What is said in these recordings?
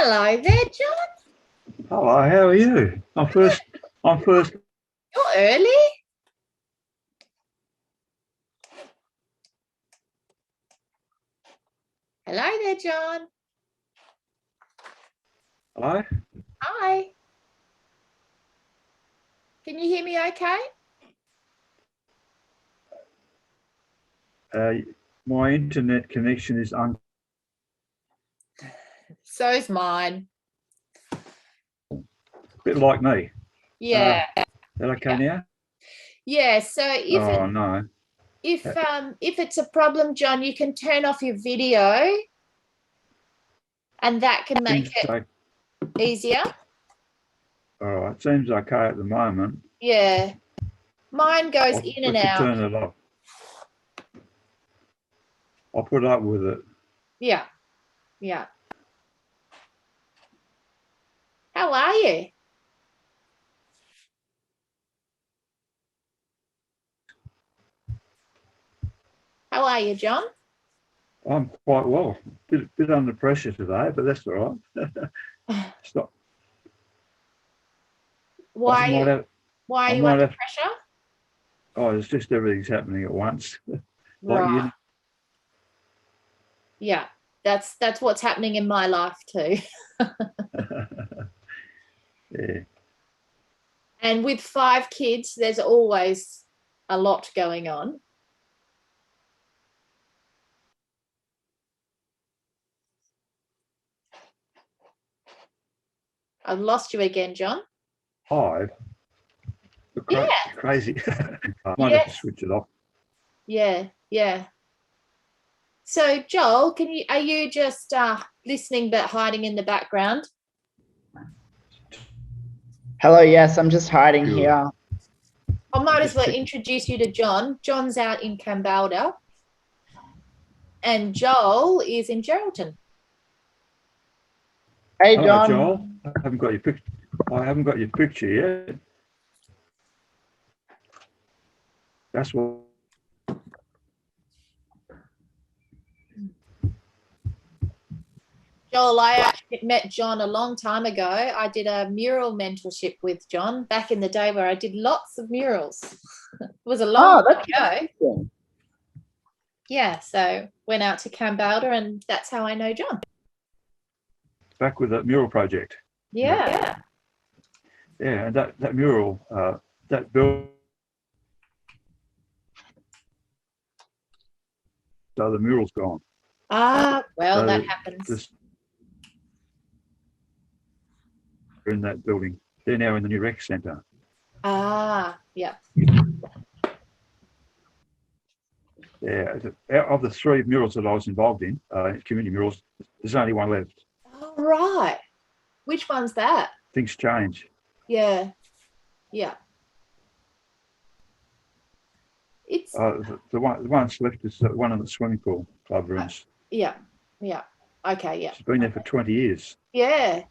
Hello there, John. Hello, how are you? I'm first. You're early. Hello there, John. Hello? Hi. Can you hear me okay? My internet connection is So's mine. a bit like me. Yeah. Is that okay now? Yeah, so if it's a problem, John, you can turn off your video and that can make it easier. All right, seems okay at the moment. Yeah. Mine goes in and out. Turn it off. I'll put up with it. Yeah. Yeah. How are you? How are you, John? I'm quite well. Bit under pressure today, but that's all right. Stop. Why are you under pressure? Oh, it's just everything's happening at once. Right. Yeah, that's what's happening in my life too. Yeah. And with 5 kids, there's always a lot going on. I've lost you again, John. 5? Yeah. Crazy. I might have to switch it off. Yeah, yeah. So, Joel, are you just listening but hiding in the background? Hello, yes, I'm just hiding here. I might as well introduce you to John. John's out in Kambalda and Joel is in Geraldton. Hey, Hello, John. Joel. I haven't got your picture yet. That's what. Joel, I actually met John a long time ago. I did a mural mentorship with John back in the day where I did lots of murals. It was a long time ago. Yeah, so went out to Kambalda and that's how I know John. Back with that mural project. Yeah. Yeah, and that mural, that build. So the mural's gone. Ah, well, so that happens. In that building. They're now in the new rec centre. Ah, yeah. Yeah, of the 3 murals that I was involved in, community murals, there's only one left. Oh, right. Which one's that? Things change. Yeah, yeah. It's the one's left is the one in the swimming pool club rooms. Yeah, yeah. Okay, yeah. It's been there for 20 years. Yeah.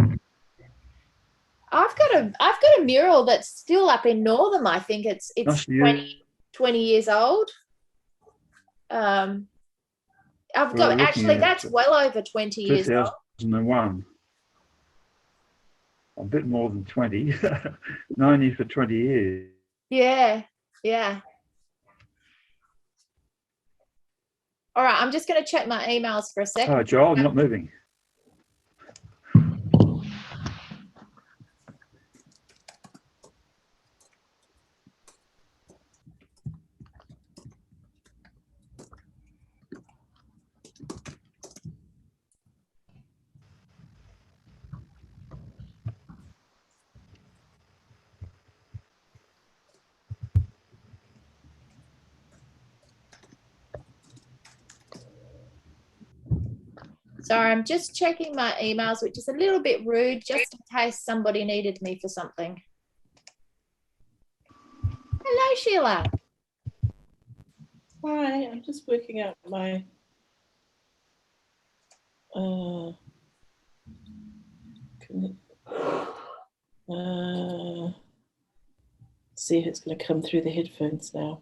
I've got a mural that's still up in Northam. I think it's 20 years old. I've got that's well over 20 years old. 2001. A bit more than 20. Known you for 20 years. Yeah, yeah. All right, I'm just going to check my emails for a second. Oh, Joel, you're not moving. Sorry, I'm just checking my emails, which is a little bit rude, just in case somebody needed me for something. Hello, Sheila. Hi, I'm just working out my see if it's going to come through the headphones now.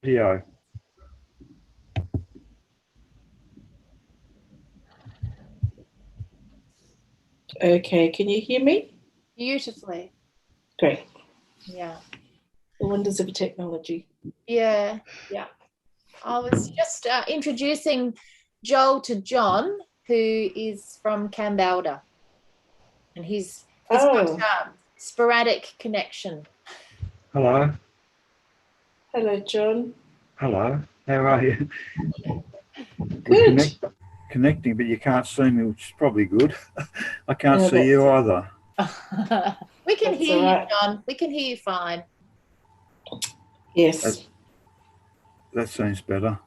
Video. Okay, can you hear me? Beautifully. Great. Yeah. The wonders of technology. Yeah. Yeah. I was just introducing Joel to John, who is from Cambalda. And he's got sporadic connection. Hello. Hello, John. Hello. How are you? Good. We're connecting, but you can't see me, which is probably good. I can't see you either. We can hear you, John. We can hear you fine. Yes. That seems better.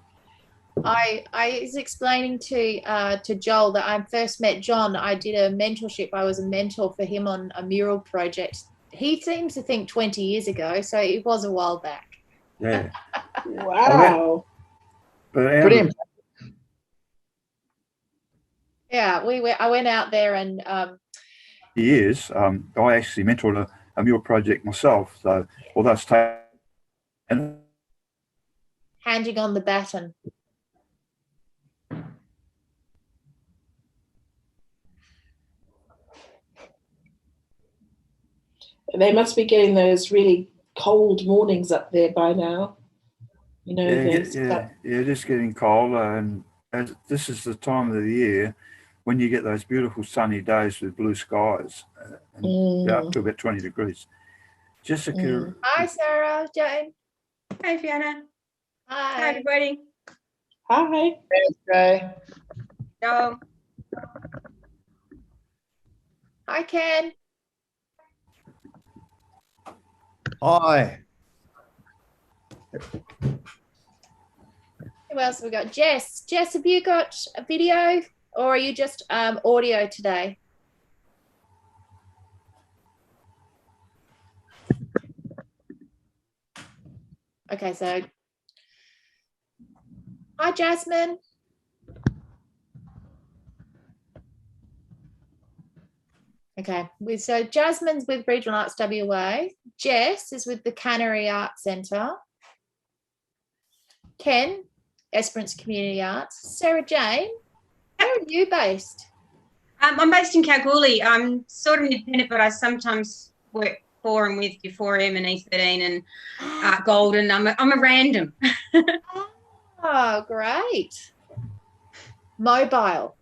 I was explaining to Joel that I first met John. I did a mentorship. I was a mentor for him on a mural project. He seems to think 20 years ago, so it was a while back. Yeah. Wow. Pretty impressive. Yeah, I went out there and years. I actually mentored a mural project myself. So although it's taken handing on the baton. They must be getting those really cold mornings up there by now. You know, yeah, it is getting colder, and this is the time of the year when you get those beautiful sunny days with blue skies, and up to about 20 degrees. Jessica. Hi, Sarah, Jane. Hi, Fiona. Hi. Hi, everybody. Hi. Hey. Joel. Hi, Ken. Hi. Who else have we got? Jess. Jess, have you got a video or are you just audio today? Okay, so hi, Jasmine. Okay, so Jasmine's with Regional Arts WA. Jess is with the Cannery Arts Centre. Ken, Esperance Community Arts. Sarah Jane, where are you based? I'm based in Kalgoorlie. I'm sort of independent, but I sometimes work for and with Euphorium and E13 and Art Golden. I'm a random. Oh, great. Mobile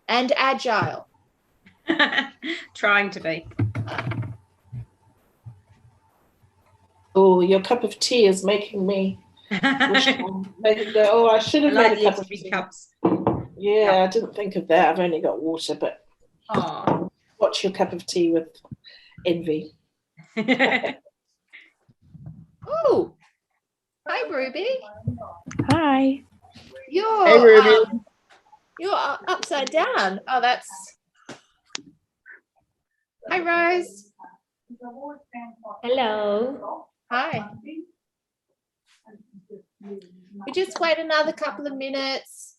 and agile. Trying to be. Oh, your cup of tea is making me wish I should have made a cup of tea. Cups. Yeah, I didn't think of that. I've only got water, but watch your cup of tea with envy. Oh, hi, Ruby. Hi. Hey, Ruby. You're upside down. Oh, that's... Hi, Rose. Hello. Hi. We just wait another couple of minutes.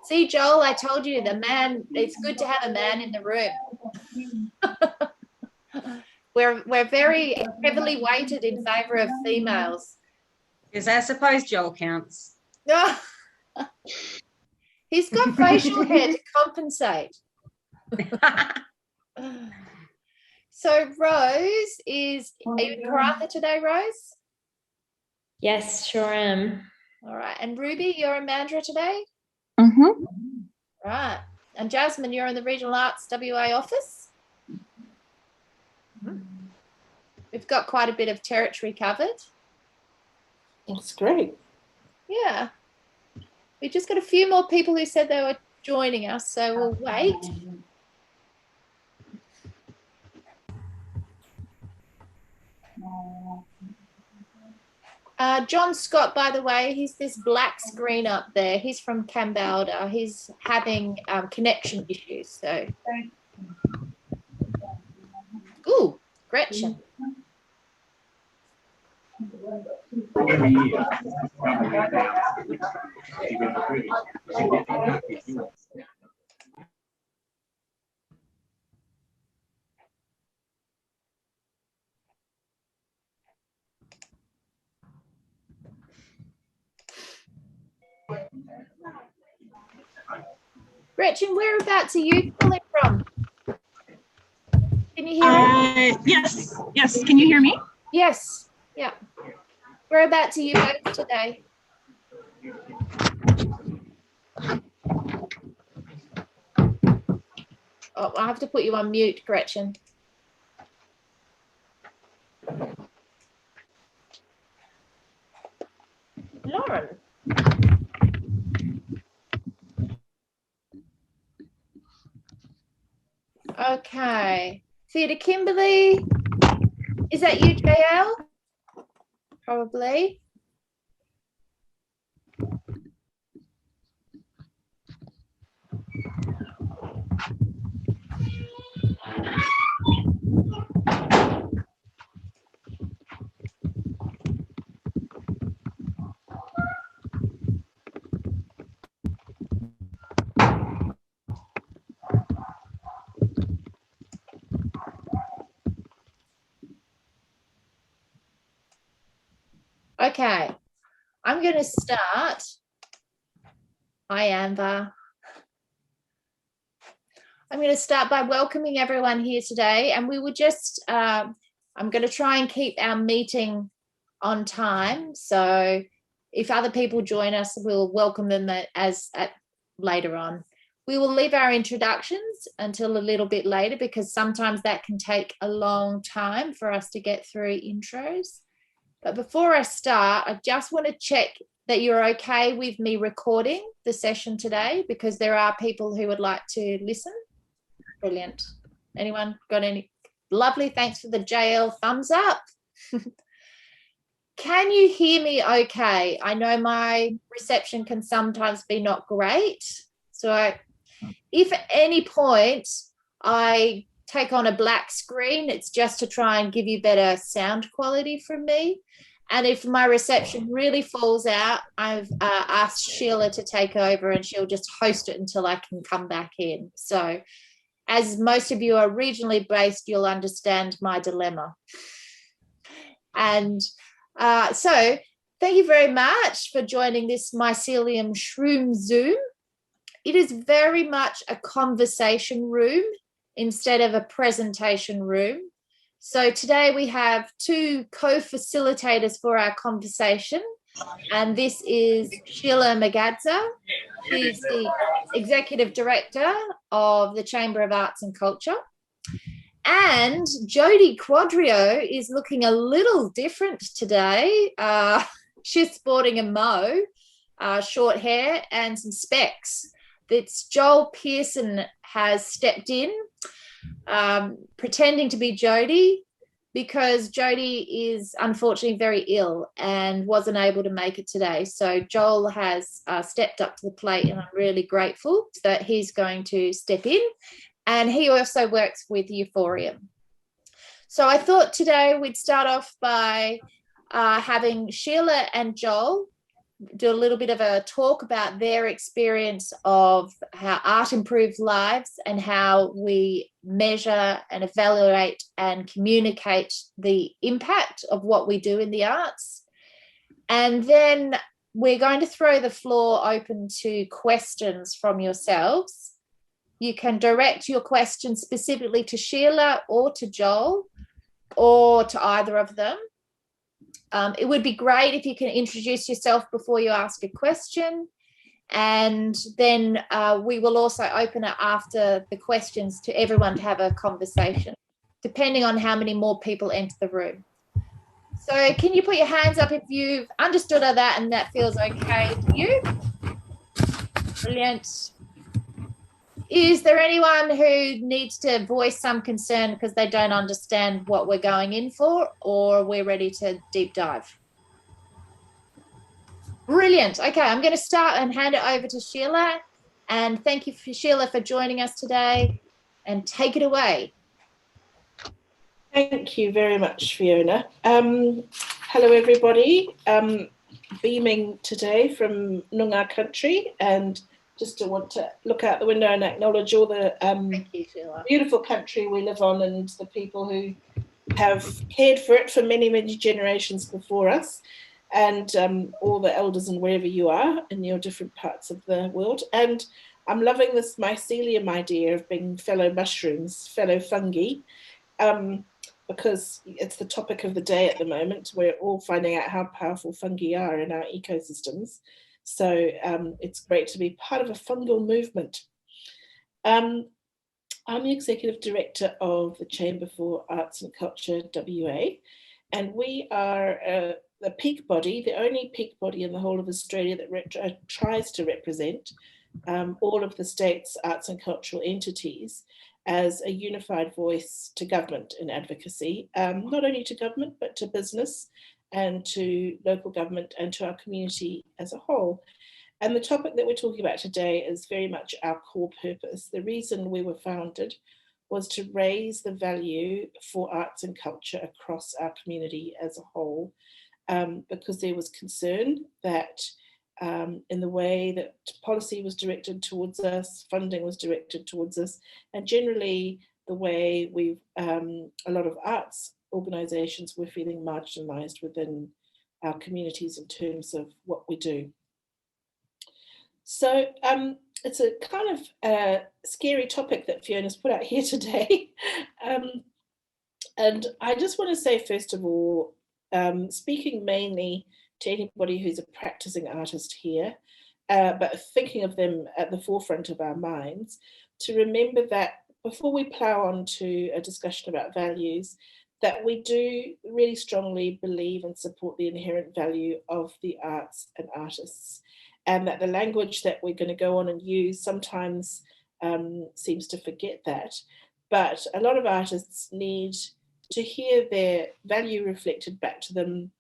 See, Joel, I told you it's good to have a man in the room. We're very heavily weighted in favor of females. Because I suppose Joel counts. He's got facial hair to compensate. So Rose are you in Karratha today, Rose? Yes, sure am. All right. And Ruby, you're in Mandurah today? Mm-hmm. Right. And Jasmine, you're in the Regional Arts WA office? We've got quite a bit of territory covered. That's great. Yeah. We've just got a few more people who said they were joining us, so we'll wait. John Scott, by the way, he's this black screen up there. He's from Cambalda. He's having connection issues. So, ooh, Gretchen. Gretchen, whereabouts are you calling from? Can you hear me? Yes, yes. Can you hear me? Yes, yeah. Whereabouts are you both today? Oh, I have to put you on mute, Gretchen. Lauren. Okay. Theatre Kimberly. Is that you, JL? Probably. Okay, I'm going to start. Hi, Amber. I'm going to start by welcoming everyone here today, and we will just, I'm going to try and keep our meeting on time. So if other people join us, we'll welcome them later on. We will leave our introductions until a little bit later because sometimes that can take a long time for us to get through intros. But before I start, I just want to check that you're okay with me recording the session today because there are people who would like to listen. Brilliant. Anyone got any? Lovely. Thanks for the JL thumbs up. Can you hear me okay? I know my reception can sometimes be not great. So if at any point I take on a black screen, it's just to try and give you better sound quality from me. And if my reception really falls out, I've asked Sheila to take over and she'll just host it until I can come back in. So as most of you are regionally based, you'll understand my dilemma. And so thank you very much for joining this Mycelium Shroom Zoom. It is very much a conversation room instead of a presentation room. So today we have two co-facilitators for our conversation, and this is Shelagh Magadza. She's the Executive Director of the Chamber of Arts and Culture. And Jodie Quadrio is looking a little different today. She's sporting a mo, short hair and some specs. It's Joel Pearson has stepped in, pretending to be Jodie because Jodie is unfortunately very ill and wasn't able to make it today. So Joel has stepped up to the plate and I'm really grateful that he's going to step in. And he also works with Euphorium. So I thought today we'd start off by having Sheila and Joel do a little bit of a talk about their experience of how art improves lives and how we measure and evaluate and communicate the impact of what we do in the arts. And then we're going to throw the floor open to questions from yourselves. You can direct your questions specifically to Sheila or to Joel or to either of them. It would be great if you can introduce yourself before you ask a question. And then we will also open it after the questions to everyone to have a conversation, depending on how many more people enter the room. So can you put your hands up if you've understood all that and that feels okay to you? Brilliant. Is there anyone who needs to voice some concern because they don't understand what we're going in for, or we're ready to deep dive? Brilliant. Okay, I'm going to start and hand it over to Sheila. And thank you, Sheila, for joining us today. And take it away. Thank you very much, Fiona. Hello, everybody. Beaming today from Noongar country, and just to want to look out the window and acknowledge all the beautiful country we live on and the people who have cared for it for many, many generations before us, and all the elders and wherever you are in your different parts of the world. And I'm loving this mycelium idea of being fellow mushrooms, fellow fungi, because it's the topic of the day at the moment. We're all finding out how powerful fungi are in our ecosystems. So it's great to be part of a fungal movement. I'm the Executive Director of the Chamber for Arts and Culture WA, and we are the peak body, the only peak body in the whole of Australia that tries to represent all of the state's arts and cultural entities as a unified voice to government in advocacy, not only to government, but to business and to local government and to our community as a whole. And the topic that we're talking about today is very much our core purpose. The reason we were founded was to raise the value for arts and culture across our community as a whole, because there was concern that in the way that policy was directed towards us, funding was directed towards us, and generally the way a lot of arts organisations were feeling marginalised within our communities in terms of what we do. So it's a kind of scary topic that Fiona's put out here today. And I just want to say, first of all, speaking mainly to anybody who's a practicing artist here, but thinking of them at the forefront of our minds, to remember that before we plough on to a discussion about values, that we do really strongly believe and support the inherent value of the arts and artists, and that the language that we're going to go on and use sometimes seems to forget that. But a lot of artists need to hear their value reflected back to them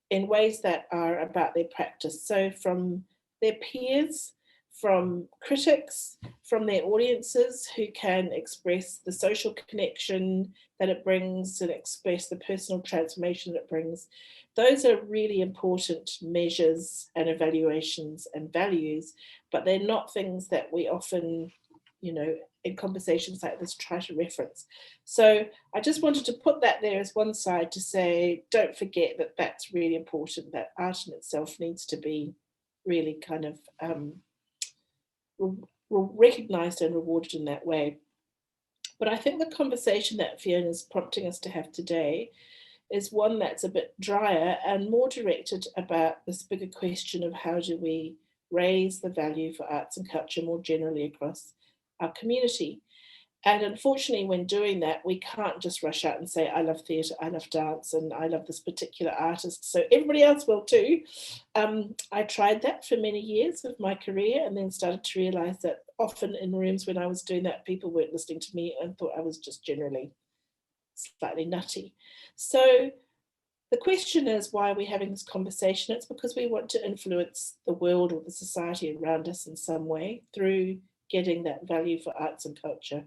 in ways that are about their practice. So from their peers, from critics, from their audiences who can express the social connection that it brings and express the personal transformation that it brings. Those are really important measures and evaluations and values, but they're not things that we often, you know, in conversations like this try to reference. So I just wanted to put that there as one side to say, don't forget that that's really important, that art in itself needs to be really kind of recognised and rewarded in that way. But I think the conversation that Fiona's prompting us to have today is one that's a bit drier and more directed about this bigger question of how do we raise the value for arts and culture more generally across our community. And unfortunately, when doing that, we can't just rush out and say, I love theatre, I love dance, and I love this particular artist, so everybody else will too. I tried that for many years of my career and then started to realise that often in rooms when I was doing that, people weren't listening to me and thought I was just generally slightly nutty. So the question is, why are we having this conversation? It's because we want to influence the world or the society around us in some way through getting that value for arts and culture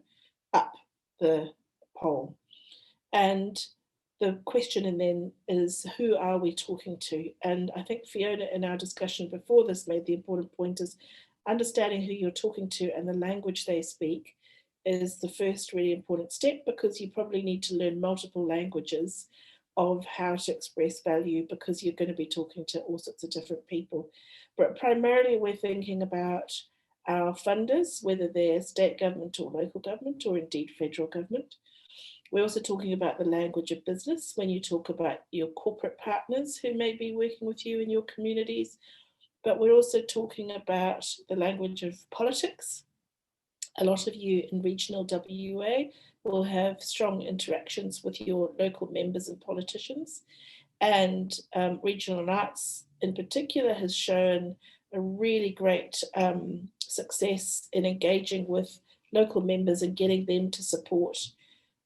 up the pole. And the question then is, who are we talking to? And I think Fiona in our discussion before this made the important point is understanding who you're talking to and the language they speak is the first really important step, because you probably need to learn multiple languages of how to express value, because you're going to be talking to all sorts of different people. But primarily we're thinking about our funders, whether they're state government or local government or indeed federal government. We're also talking about the language of business when you talk about your corporate partners who may be working with you in your communities. But we're also talking about the language of politics. A lot of you in regional WA will have strong interactions with your local members and politicians. And regional arts in particular has shown a really great success in engaging with local members and getting them to support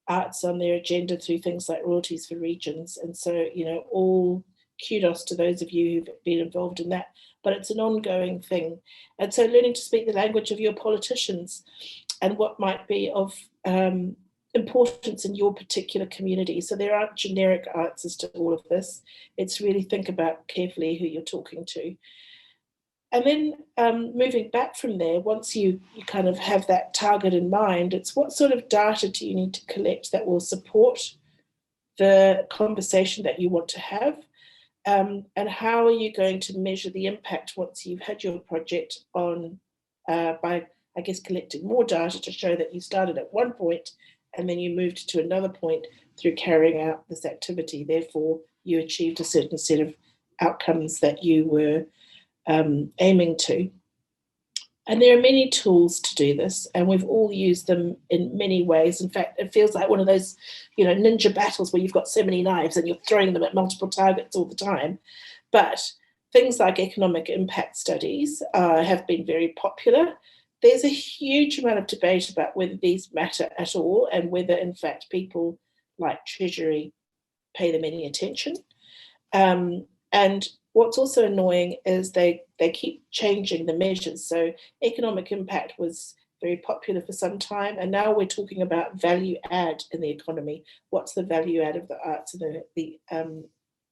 arts on their agenda through things like royalties for regions. And so, you know, all kudos to those of you who've been involved in that, but it's an ongoing thing. And so learning to speak the language of your politicians and what might be of importance in your particular community. So there aren't generic answers to all of this. It's really think about carefully who you're talking to. And then moving back from there, once you kind of have that target in mind, it's what sort of data do you need to collect that will support the conversation that you want to have? And how are you going to measure the impact once you've had your project on by I guess, collecting more data to show that you started at one point and then you moved to another point through carrying out this activity. Therefore, you achieved a certain set of outcomes that you were aiming to. And there are many tools to do this, and we've all used them in many ways. In fact, it feels like one of those, ninja battles where you've got so many knives and you're throwing them at multiple targets all the time. But things like economic impact studies have been very popular. There's a huge amount of debate about whether these matter at all and whether, in fact, people like Treasury pay them any attention. And what's also annoying is they keep changing the measures. So economic impact was very popular for some time, and now we're talking about value add in the economy. What's the value add of the arts and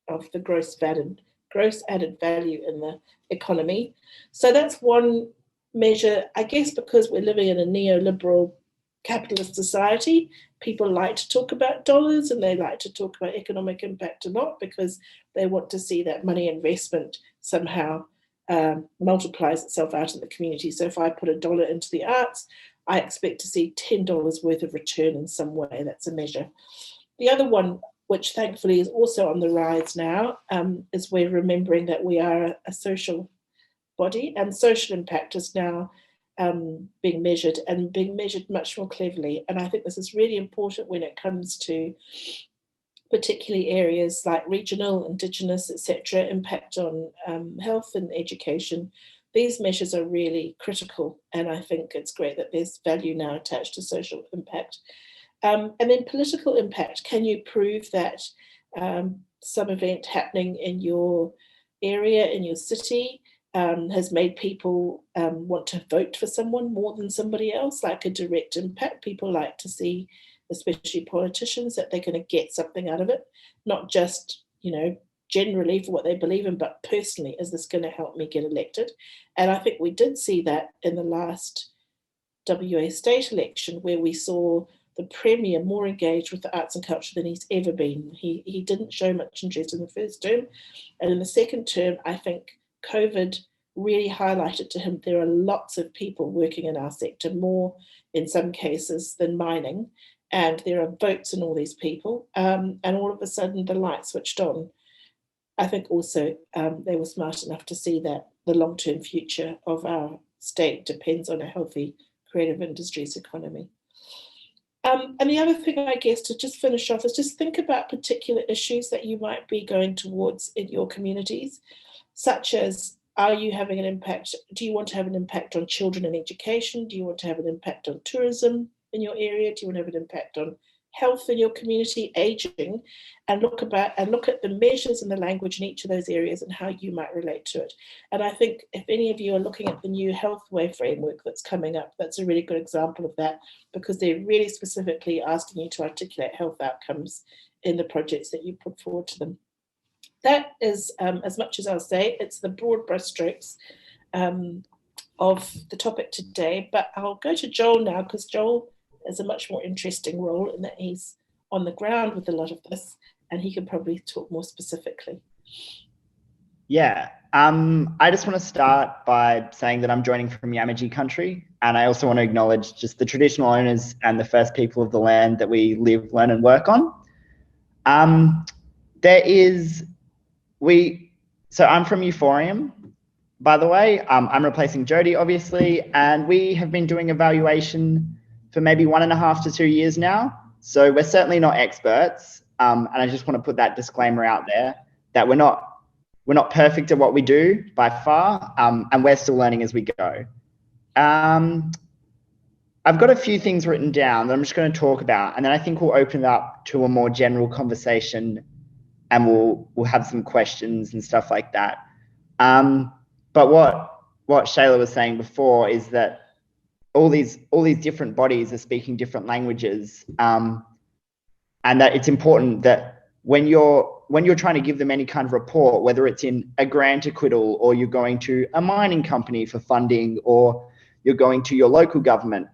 of the gross added value in the economy? So that's one measure, I guess, because we're living in a neoliberal capitalist society. People like to talk about dollars and they like to talk about economic impact a lot because they want to see that money investment somehow multiplies itself out in the community. So if I put $1 into the arts, I expect to see $10 worth of return in some way. That's a measure. The other one, which thankfully is also on the rise now, is we're remembering that we are a social body, and social impact is now being measured and being measured much more cleverly. And I think this is really important when it comes to particularly areas like regional, Indigenous, etc., impact on health and education. These measures are really critical, and I think it's great that there's value now attached to social impact. And then political impact. Can you prove that some event happening in your area, in your city, has made people want to vote for someone more than somebody else, like a direct impact? People like to see, especially politicians, that they're going to get something out of it, not just, generally for what they believe in, but personally, is this going to help me get elected? And I think we did see that in the last WA state election, where we saw the Premier more engaged with the arts and culture than he's ever been. He didn't show much interest in the first term. And in the second term, I think COVID really highlighted to him there are lots of people working in our sector, more in some cases than mining, and there are votes in all these people, and all of a sudden the light switched on. I think also they were smart enough to see that the long-term future of our state depends on a healthy creative industries economy. And the other thing, I guess, to just finish off is just think about particular issues that you might be going towards in your communities, such as, are you having an impact? Do you want to have an impact on children and education? Do you want to have an impact on tourism in your area? Do you want to have an impact on health in your community, aging? And look at the measures and the language in each of those areas and how you might relate to it. And I think if any of you are looking at the new Healthway framework that's coming up, that's a really good example of that, because they're really specifically asking you to articulate health outcomes in the projects that you put forward to them. That is, as much as I'll say, it's the broad brushstrokes of the topic today. But I'll go to Joel now, because Joel has a much more interesting role in that he's on the ground with a lot of this, and he can probably talk more specifically. Yeah, I just want to start by saying that I'm joining from Yamaji country, and I also want to acknowledge just the traditional owners and the first people of the land that we live, learn and work on. So I'm from Euphorium, by the way. I'm replacing Jody, obviously, and we have been doing evaluation for maybe 1.5 to 2 years now. So we're certainly not experts, and I just want to put that disclaimer out there that we're not perfect at what we do by far, and we're still learning as we go. I've got a few things written down that I'm just going to talk about, and then I think we'll open it up to a more general conversation, and we'll have some questions and stuff like that. But what Shelagh was saying before is that all these different bodies are speaking different languages, and that it's important that when you're trying to give them any kind of report, whether it's in a grant acquittal or you're going to a mining company for funding, or you're going to your local government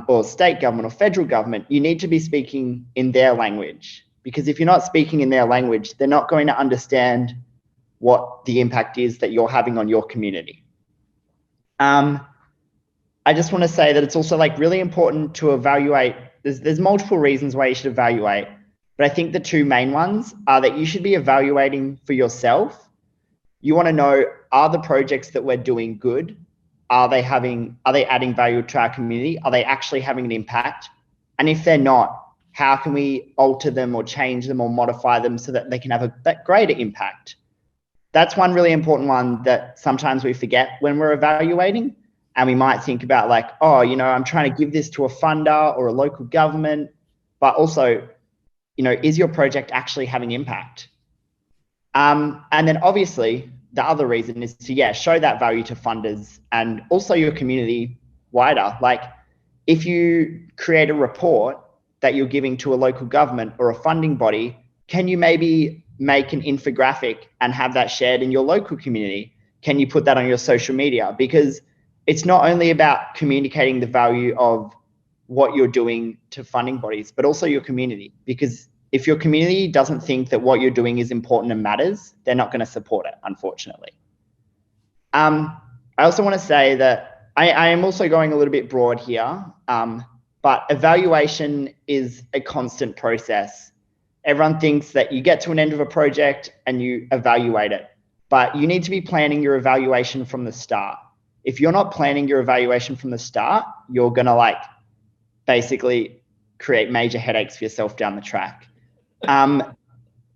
or state government or federal government, you need to be speaking in their language. Because if you're not speaking in their language, they're not going to understand what the impact is that you're having on your community. I just want to say that it's also like really important to evaluate. There's multiple reasons why you should evaluate, but I think the two main ones are that you should be evaluating for yourself. You want to know, are the projects that we're doing good? Are they adding value to our community? Are they actually having an impact? And if they're not, how can we alter them or change them or modify them so that they can have that greater impact? That's one really important one that sometimes we forget when we're evaluating. And we might think about like, oh, you know, I'm trying to give this to a funder or a local government, but also, you know, is your project actually having impact? And then obviously the other reason is to, show that value to funders and also your community wider. Like if you create a report that you're giving to a local government or a funding body, can you maybe make an infographic and have that shared in your local community? Can you put that on your social media? Because it's not only about communicating the value of what you're doing to funding bodies, but also your community. Because if your community doesn't think that what you're doing is important and matters, they're not going to support it, unfortunately. I also want to say that I am also going a little bit broad here, but evaluation is a constant process. Everyone thinks that you get to an end of a project and you evaluate it, but you need to be planning your evaluation from the start. If you're not planning your evaluation from the start, you're going to like basically create major headaches for yourself down the track.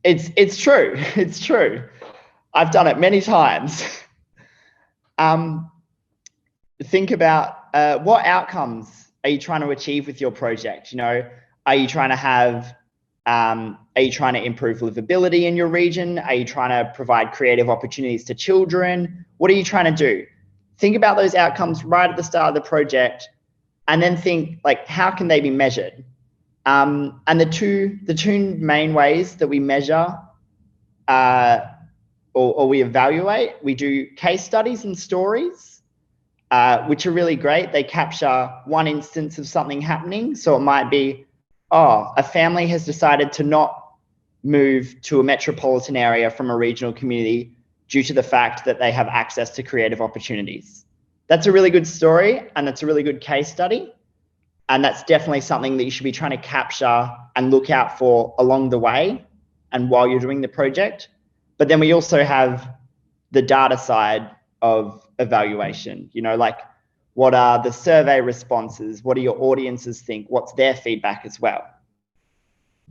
It's true. It's true. I've done it many times. Think about what outcomes are you trying to achieve with your project? You know, are you trying to improve livability in your region? Are you trying to provide creative opportunities to children? What are you trying to do? Think about those outcomes right at the start of the project, and then think like, how can they be measured? And the two main ways that we measure or we evaluate, we do case studies and stories, which are really great. They capture one instance of something happening. So it might be, oh, a family has decided to not move to a metropolitan area from a regional community due to the fact that they have access to creative opportunities. That's a really good story, and that's a really good case study. And that's definitely something that you should be trying to capture and look out for along the way and while you're doing the project. But then we also have the data side of evaluation, you know, like what are the survey responses? What do your audiences think? What's their feedback as well?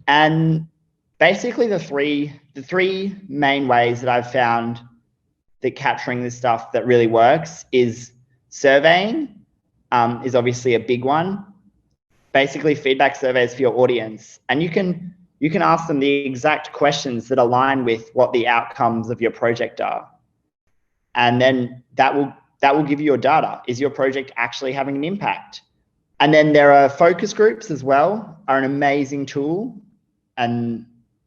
And basically the three main ways that I've found that capturing this stuff that really works is surveying is obviously a big one. Basically feedback surveys for your audience, and you can ask them the exact questions that align with what the outcomes of your project are. And then that will give you your data. Is your project actually having an impact? And then there are focus groups as well, are an amazing tool. And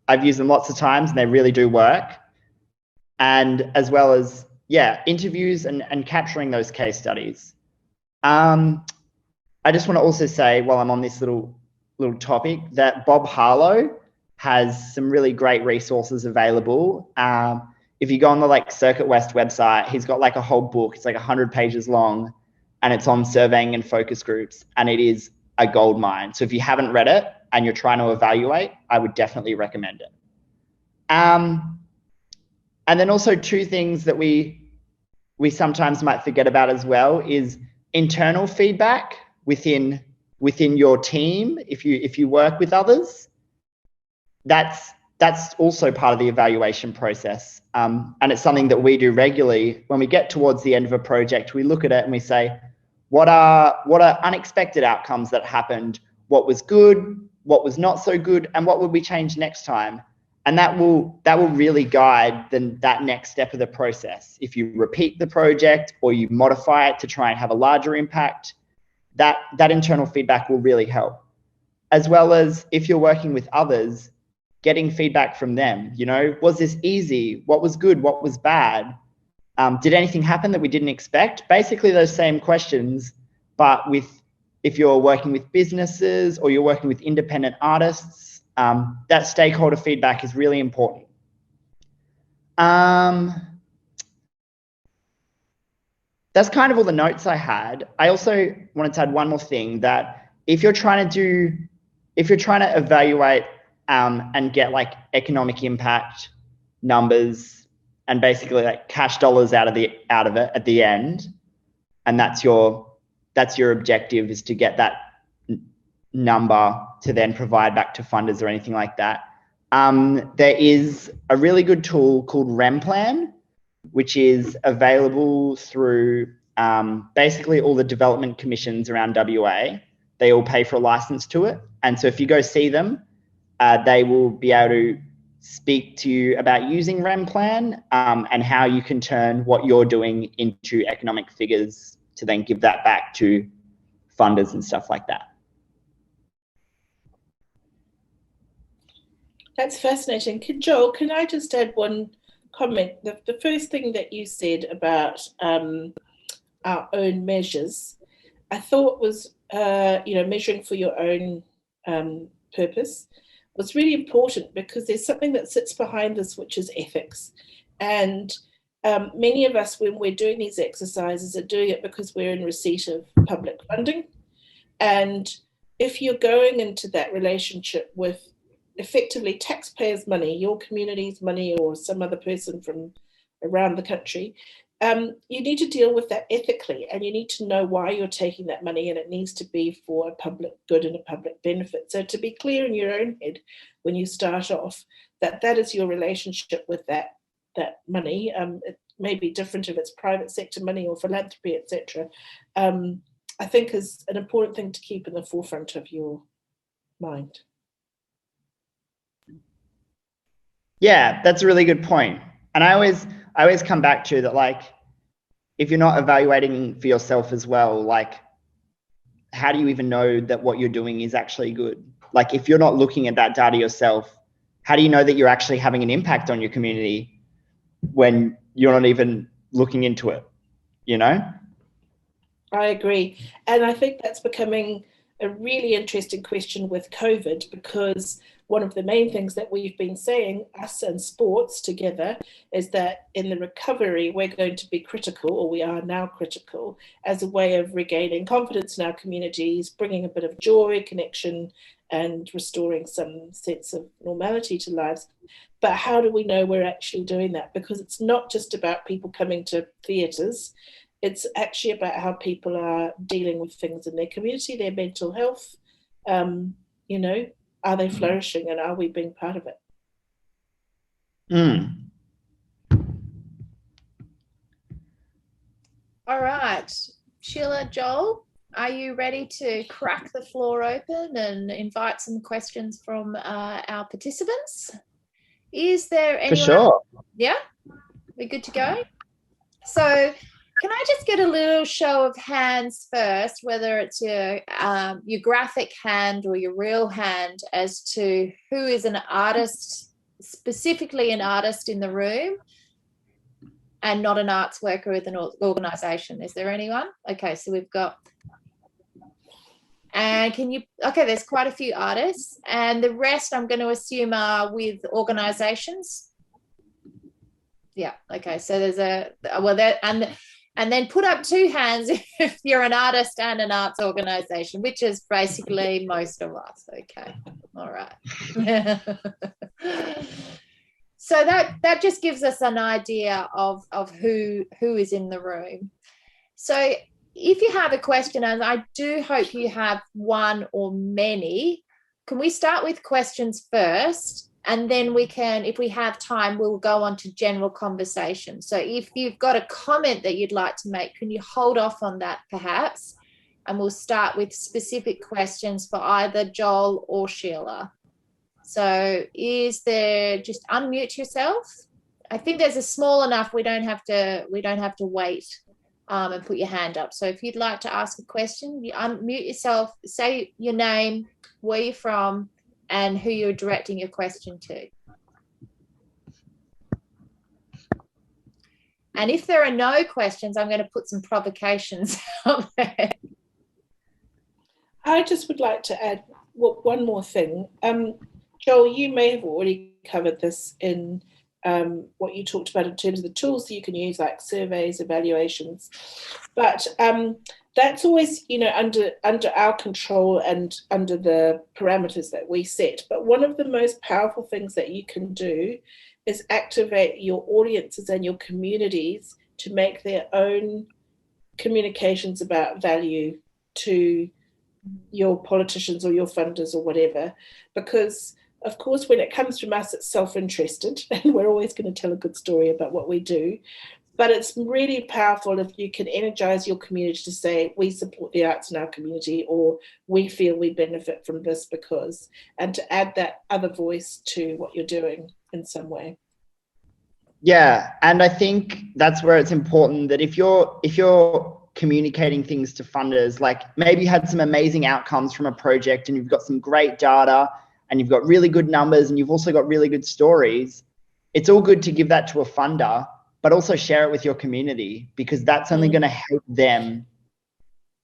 I've used them lots of times and they really do work. And as well as, interviews and capturing those case studies. I just want to also say, while I'm on this little topic, that Bob Harlow has some really great resources available. If you go on the like Circuit West website, he's got like a whole book. It's like 100 pages long, and it's on surveying and focus groups, and it is a gold mine. So if you haven't read it and you're trying to evaluate, I would definitely recommend it. And then also two things that we sometimes might forget about as well is internal feedback within your team. If you work with others, that's also part of the evaluation process. And it's something that we do regularly. When we get towards the end of a project, we look at it and we say, what are unexpected outcomes that happened? What was good? What was not so good? And what would we change next time? And that will really guide that next step of the process. If you repeat the project or you modify it to try and have a larger impact, that internal feedback will really help. As well as if you're working with others, getting feedback from them. You know, was this easy? What was good? What was bad? Did anything happen that we didn't expect? Basically those same questions, but if you're working with businesses or you're working with independent artists, that stakeholder feedback is really important. that's kind of all the notes I had. I also wanted to add one more thing, that if you're trying to evaluate and get like economic impact numbers and basically like cash dollars out of it at the end, and that's your objective, is to get that number to then provide back to funders or anything like that. There is a really good tool called RemPlan, which is available through basically all the development commissions around WA. They all pay for a license to it. And so if you go see them, they will be able to speak to you about using RemPlan and how you can turn what you're doing into economic figures to then give that back to funders and stuff like that. That's fascinating. Joel, can I just add one comment? The first thing that you said about our own measures, I thought was, measuring for your own purpose was really important, because there's something that sits behind this, which is ethics. And many of us, when we're doing these exercises, are doing it because we're in receipt of public funding. And if you're going into that relationship with effectively taxpayers' money, your community's money, or some other person from around the country, you need to deal with that ethically, and you need to know why you're taking that money, and it needs to be for a public good and a public benefit. So to be clear in your own head when you start off that is your relationship with that money. It may be different if it's private sector money or philanthropy, etc. I think is an important thing to keep in the forefront of your mind. Yeah, that's a really good point. And I always come back to that, like, if you're not evaluating for yourself as well, like, how do you even know that what you're doing is actually good? Like, if you're not looking at that data yourself, how do you know that you're actually having an impact on your community when you're not even looking into it, you know? I agree. And I think that's becoming a really interesting question with COVID, because one of the main things that we've been saying, us and sports together, is that in the recovery, we're going to be critical, or we are now critical, as a way of regaining confidence in our communities, bringing a bit of joy, connection, and restoring some sense of normality to lives. But how do we know we're actually doing that? Because it's not just about people coming to theatres. It's actually about how people are dealing with things in their community, their mental health. Are they flourishing, and are we being part of it? All right, Sheila, Joel, are you ready to crack the floor open and invite some questions from our participants? Is there anyone? For sure. Yeah, we're good to go. So can I just get a little show of hands first, whether it's your graphic hand or your real hand, as to who is an artist, specifically an artist in the room, and not an arts worker with an organisation? Is there anyone? Okay, so we've got, and there's quite a few artists, and the rest I'm going to assume are with organisations. Yeah, okay, so there's and then put up two hands if you're an artist and an arts organisation, which is basically most of us. Okay, all right. So that just gives us an idea of who is in the room. So if you have a question, and I do hope you have one or many, can we start with questions first? And then we can, if we have time, we'll go on to general conversation. So if you've got a comment that you'd like to make, can you hold off on that perhaps? And we'll start with specific questions for either Joel or Sheila. So is there, just unmute yourself. I think there's a small enough, we don't have to wait and put your hand up. So if you'd like to ask a question, you unmute yourself, say your name, where you're from, and who you're directing your question to. And if there are no questions, I'm going to put some provocations out there. I just would like to add one more thing. Joel, you may have already covered this in what you talked about in terms of the tools that you can use, like surveys, evaluations. But that's always, under our control and under the parameters that we set. But one of the most powerful things that you can do is activate your audiences and your communities to make their own communications about value to your politicians or your funders or whatever. Because, of course, when it comes from us, it's self-interested, and we're always going to tell a good story about what we do. But it's really powerful if you can energize your community to say, we support the arts in our community, or we feel we benefit from this because, and to add that other voice to what you're doing in some way. Yeah, and I think that's where it's important that if you're communicating things to funders, like maybe you had some amazing outcomes from a project and you've got some great data and you've got really good numbers and you've also got really good stories, it's all good to give that to a funder, but also share it with your community, because that's only going to help them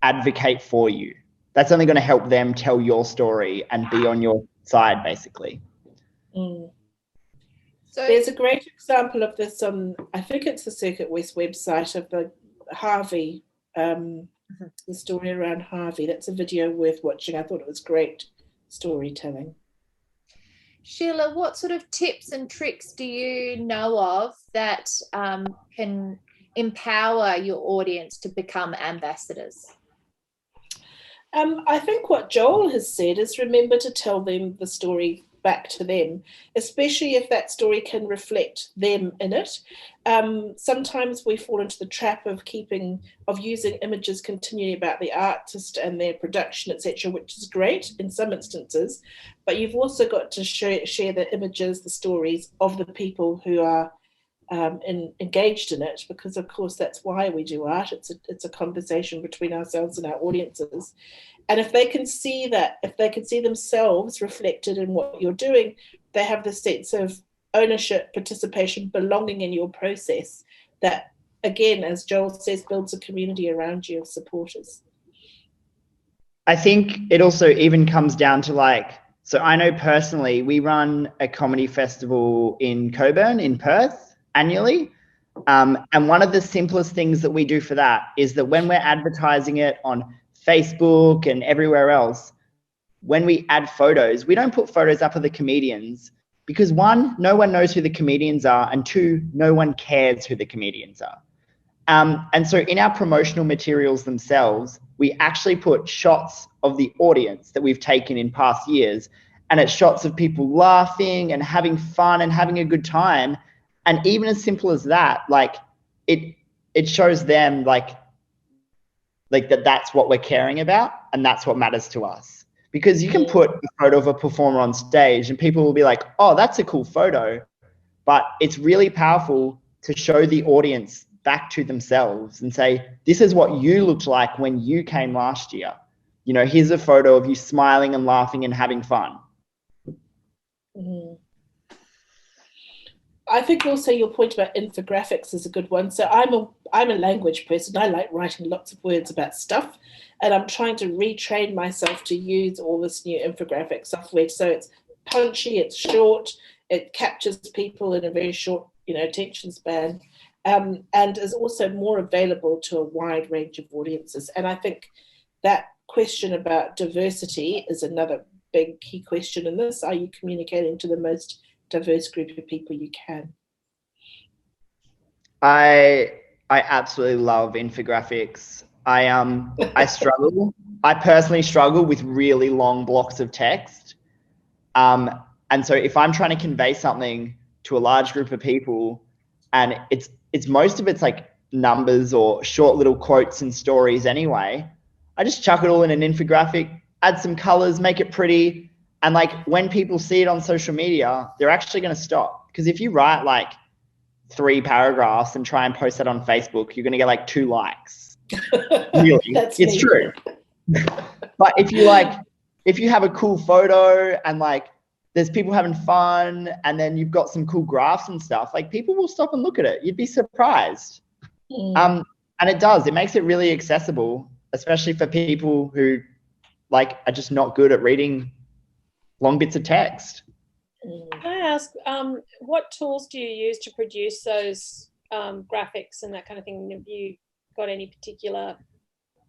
advocate for you. That's only going to help them tell your story and be on your side, basically. So there's a great example of this on, I think it's the Circuit West website, of the Harvey, the story around Harvey. That's a video worth watching. I thought it was great storytelling. Sheila, what sort of tips and tricks do you know of that can empower your audience to become ambassadors? I think what Joel has said is remember to tell them the story back to them, especially if that story can reflect them in it. Sometimes we fall into the trap of using images continually about the artist and their production, etc., which is great in some instances, but you've also got to share the images, the stories of the people who are engaged in it, because of course that's why we do art. It's a conversation between ourselves and our audiences. And if they can see that, if they can see themselves reflected in what you're doing, they have the sense of ownership, participation, belonging in your process that, again, as Joel says, builds a community around you of supporters. I think it also even comes down to so I know personally, we run a comedy festival in Coburn in Perth annually. And one of the simplest things that we do for that is that when we're advertising it on Facebook and everywhere else, when we add photos, we don't put photos up of the comedians because, one, no one knows who the comedians are, and two, no one cares who the comedians are. And so in our promotional materials themselves, we actually put shots of the audience that we've taken in past years, and it's shots of people laughing and having fun and having a good time. And even as simple as that, it shows them that that's what we're caring about and that's what matters to us. Because you can put a photo of a performer on stage and people will be like, oh, that's a cool photo. But it's really powerful to show the audience back to themselves and say, this is what you looked like when you came last year. Here's a photo of you smiling and laughing and having fun. I think also your point about infographics is a good one. So I'm a language person. I like writing lots of words about stuff, and I'm trying to retrain myself to use all this new infographic software. So it's punchy, it's short, it captures people in a very short, attention span, and is also more available to a wide range of audiences. And I think that question about diversity is another big key question in this. Are you communicating to the most diverse group of people you can? I absolutely love infographics. I struggle. I personally struggle with really long blocks of text. And so if I'm trying to convey something to a large group of people, and it's most of it's like numbers or short little quotes and stories anyway, I just chuck it all in an infographic, add some colors, make it pretty. And when people see it on social media, they're actually going to stop. Because if you write 3 paragraphs and try and post that on Facebook, you're going to get 2 likes. Really, it's true. But if you have a cool photo and there's people having fun, and then you've got some cool graphs and stuff, people will stop and look at it. You'd be surprised. And it does. It makes it really accessible, especially for people who are just not good at reading long bits of text. Can I ask, what tools do you use to produce those graphics and that kind of thing? Have you got any particular?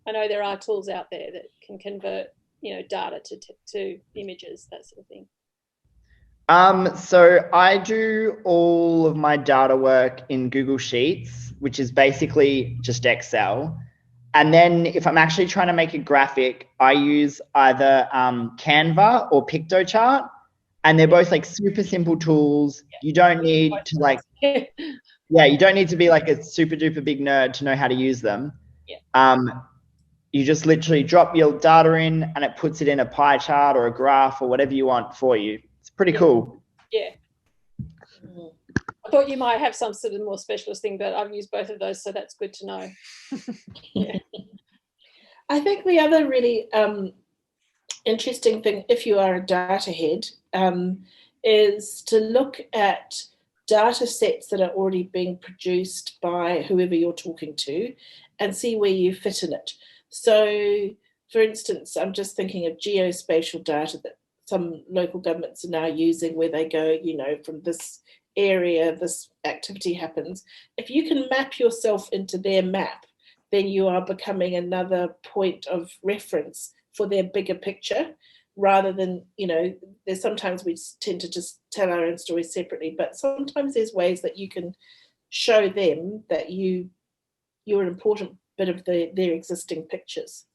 I know there are tools out there that can convert, data to images, that sort of thing. So I do all of my data work in Google Sheets, which is basically just Excel. And then if I'm actually trying to make a graphic, I use either Canva or Pictochart. And they're both like super simple tools. You don't need to you don't need to be like a super duper big nerd to know how to use them. You just literally drop your data in and it puts it in a pie chart or a graph or whatever you want for you. It's pretty cool. Yeah. I thought you might have some sort of more specialist thing, but I've used both of those, so that's good to know. I think the other really interesting thing, if you are a data head, is to look at data sets that are already being produced by whoever you're talking to and see where you fit in it. So, for instance, I'm just thinking of geospatial data that some local governments are now using, where they go, from this area, this activity happens. If you can map yourself into their map, then you are becoming another point of reference for their bigger picture, rather than, there's sometimes we tend to just tell our own stories separately, but sometimes there's ways that you can show them that you're an important bit of their existing pictures.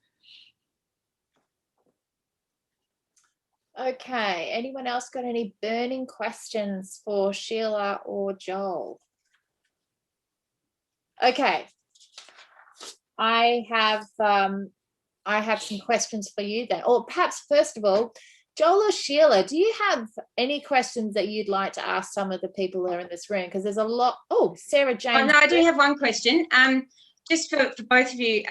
Okay, anyone else got any burning questions for Sheila or Joel? Okay, I have some questions for you then. Or perhaps first of all, Joel or Sheila, do you have any questions that you'd like to ask some of the people that are in this room? Because there's a lot. Oh, Sarah Jane. Oh, no, I do have one question. Just for both of you,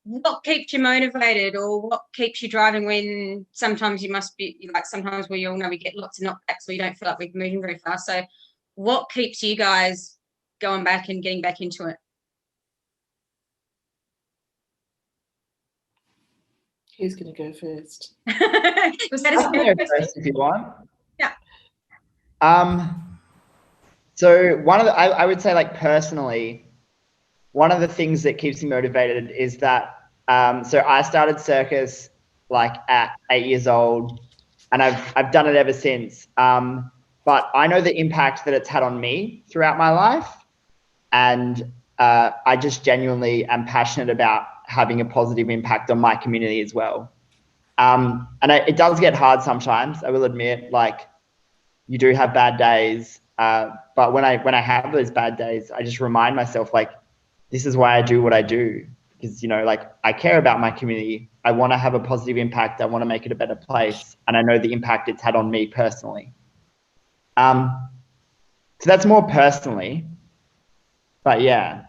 what keeps you motivated, or what keeps you driving when sometimes you must be, like sometimes we all know we get lots of knockbacks or you don't feel like we're moving very fast. So what keeps you guys going back and getting back into it? Who's going to go first? Was that a go first if you want. Yeah. So one of the, I would say, like, personally, one of the things that keeps me motivated is that, so I started circus like at 8 years old, and I've done it ever since. But I know the impact that it's had on me throughout my life, and I just genuinely am passionate about having a positive impact on my community as well. And it does get hard sometimes, I will admit. Like, you do have bad days, but when I have those bad days, I just remind myself, like, this is why I do what I do, because, like, I care about my community. I want to have a positive impact. I want to make it a better place, and I know the impact it's had on me personally. So that's more personally, but yeah.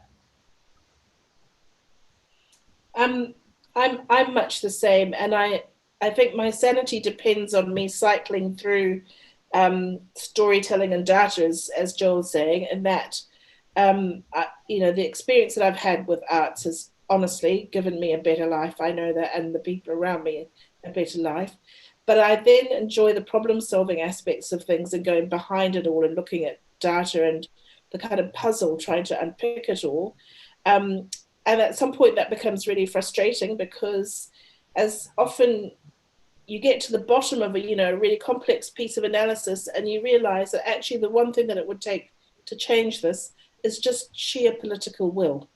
I'm much the same, and I think my sanity depends on me cycling through storytelling and data, as Joel's saying, and that the experience that I've had with arts has honestly given me a better life. I know that, and the people around me a better life. But I then enjoy the problem-solving aspects of things and going behind it all and looking at data and the kind of puzzle, trying to unpick it all. And at some point that becomes really frustrating, because as often you get to the bottom of a really complex piece of analysis and you realize that actually the one thing that it would take to change this is just sheer political will.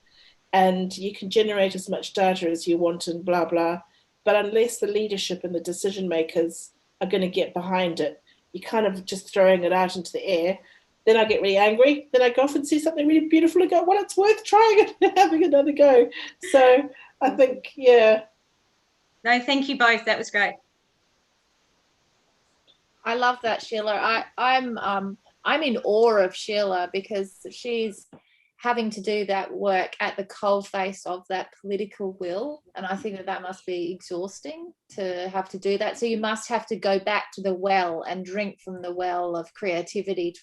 And you can generate as much data as you want and blah, blah. But unless the leadership and the decision makers are going to get behind it, you're kind of just throwing it out into the air. Then I get really angry. Then I go off and see something really beautiful and go, well, it's worth trying it and having another go. So I think, yeah. No, thank you both. That was great. I love that, Sheila. I'm in awe of Sheila, because she's having to do that work at the coalface of that political will, and I think that must be exhausting to have to do that. So you must have to go back to the well and drink from the well of creativity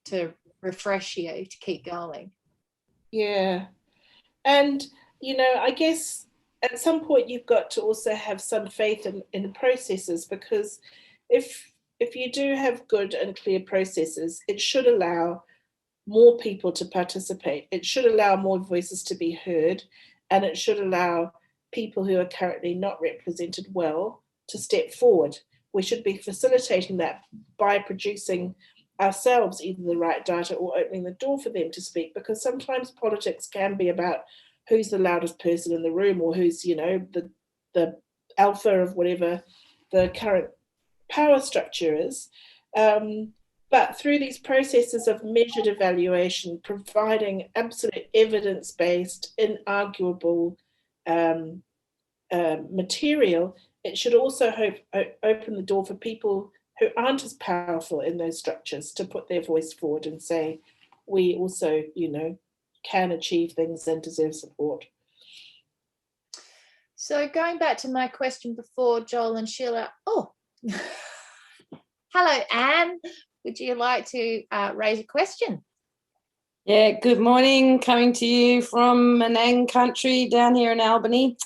to refresh you to keep going. Yeah. And I guess at some point you've got to also have some faith in processes, because if if you do have good and clear processes, it should allow more people to participate. It should allow more voices to be heard, and it should allow people who are currently not represented well to step forward. We should be facilitating that by producing ourselves either the right data or opening the door for them to speak, because sometimes politics can be about who's the loudest person in the room, or who's, you know, the alpha of whatever the current power structure is. But through these processes of measured evaluation, providing absolute evidence-based, inarguable material, it should also open the door for people who aren't as powerful in those structures to put their voice forward and say, we also, you know, can achieve things and deserve support. So going back to my question before, Joel and Sheila, hello, Anne. Would you like to raise a question? Yeah, good morning. Coming to you from Menang country down here in Albany.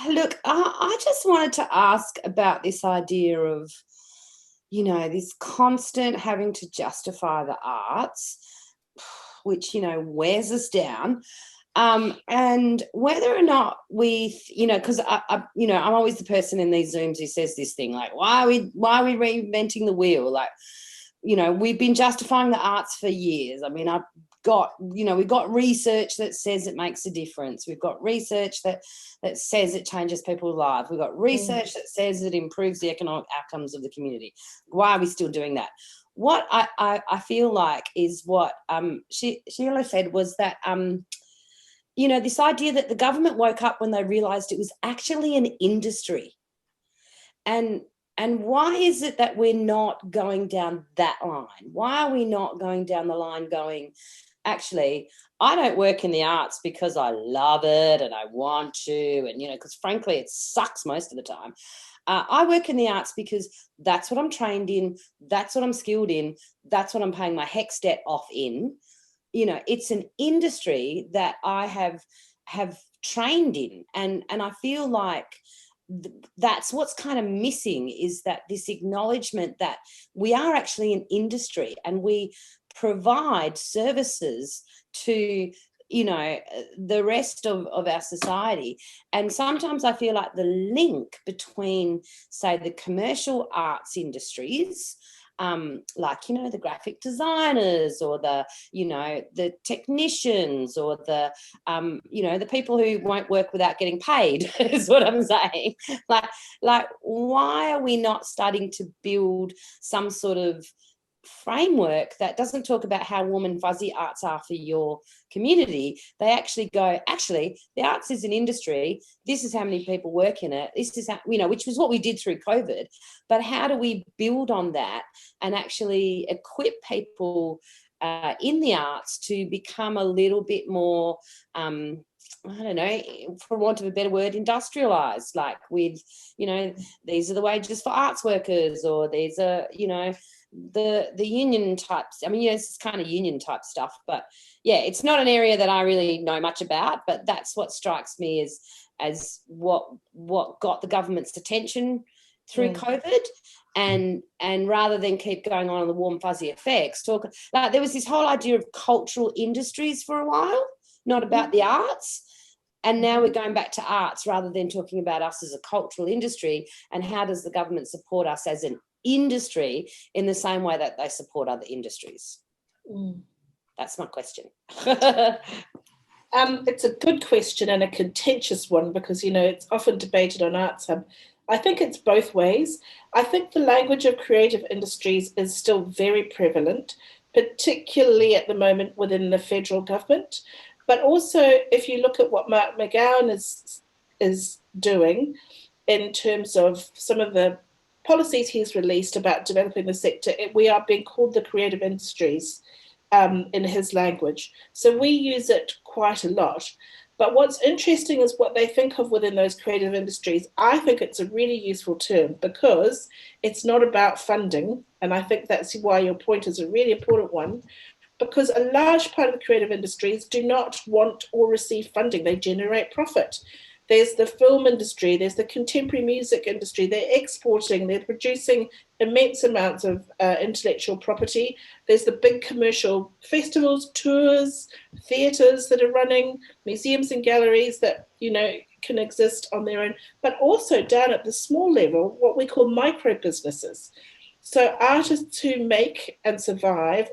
Look, I just wanted to ask about this idea of, you know, this constant having to justify the arts, which, you know, wears us down. And whether or not we, you know, because you know, I'm always the person in these Zooms who says this thing like, why are we reinventing the wheel? Like, you know, we've been justifying the arts for years. I mean, I've got, you know, we've got research that says it makes a difference. We've got research that says it changes people's lives. We've got research that says it improves the economic outcomes of the community. Why are we still doing that? What I feel like is what Sheila said was that, you know, this idea that the government woke up when they realised it was actually an industry. And why is it that we're not going down that line? Why are we not going down the line going, actually, I don't work in the arts because I love it and I want to, and, you know, because frankly, it sucks most of the time. I work in the arts because that's what I'm trained in, that's what I'm skilled in, that's what I'm paying my HECS debt off in. You know, it's an industry that I have trained in, and I feel like that's what's kind of missing, is that this acknowledgement that we are actually an industry and we provide services to, you know, the rest of our society. And sometimes I feel like the link between, say, the commercial arts industries, like, you know, the graphic designers or the, you know, the technicians or the, you know, the people who won't work without getting paid is what I'm saying. Like, why are we not starting to build some sort of framework that doesn't talk about how warm and fuzzy arts are for your community? They actually go, actually, the arts is an industry. This is how many people work in it. This is how, you know, which was what we did through COVID. But how do we build on that and actually equip people in the arts to become a little bit more, I don't know, for want of a better word, industrialized, like with, you know, these are the wages for arts workers, or these are, you know, the union types. I mean, yes, it's kind of union type stuff, but yeah, it's not an area that I really know much about, but that's what strikes me as what got the government's attention through COVID. And rather than keep going on the warm fuzzy effects, talk like there was this whole idea of cultural industries for a while, not about the arts. And now we're going back to arts rather than talking about us as a cultural industry, and how does the government support us as an industry in the same way that they support other industries? That's my question. It's a good question and a contentious one, because, you know, it's often debated on Arts Hub. I think it's both ways. I think the language of creative industries is still very prevalent, particularly at the moment within the federal government. But also, if you look at what Mark McGowan is doing in terms of some of the policies he's released about developing the sector, we are being called the creative industries in his language. So we use it quite a lot. But what's interesting is what they think of within those creative industries. I think it's a really useful term because it's not about funding. And I think that's why your point is a really important one, because a large part of the creative industries do not want or receive funding. They generate profit. There's the film industry, there's the contemporary music industry. They're exporting, they're producing immense amounts of intellectual property. There's the big commercial festivals, tours, theatres that are running, museums and galleries that, you know, can exist on their own, but also down at the small level, what we call micro businesses. So artists who make and survive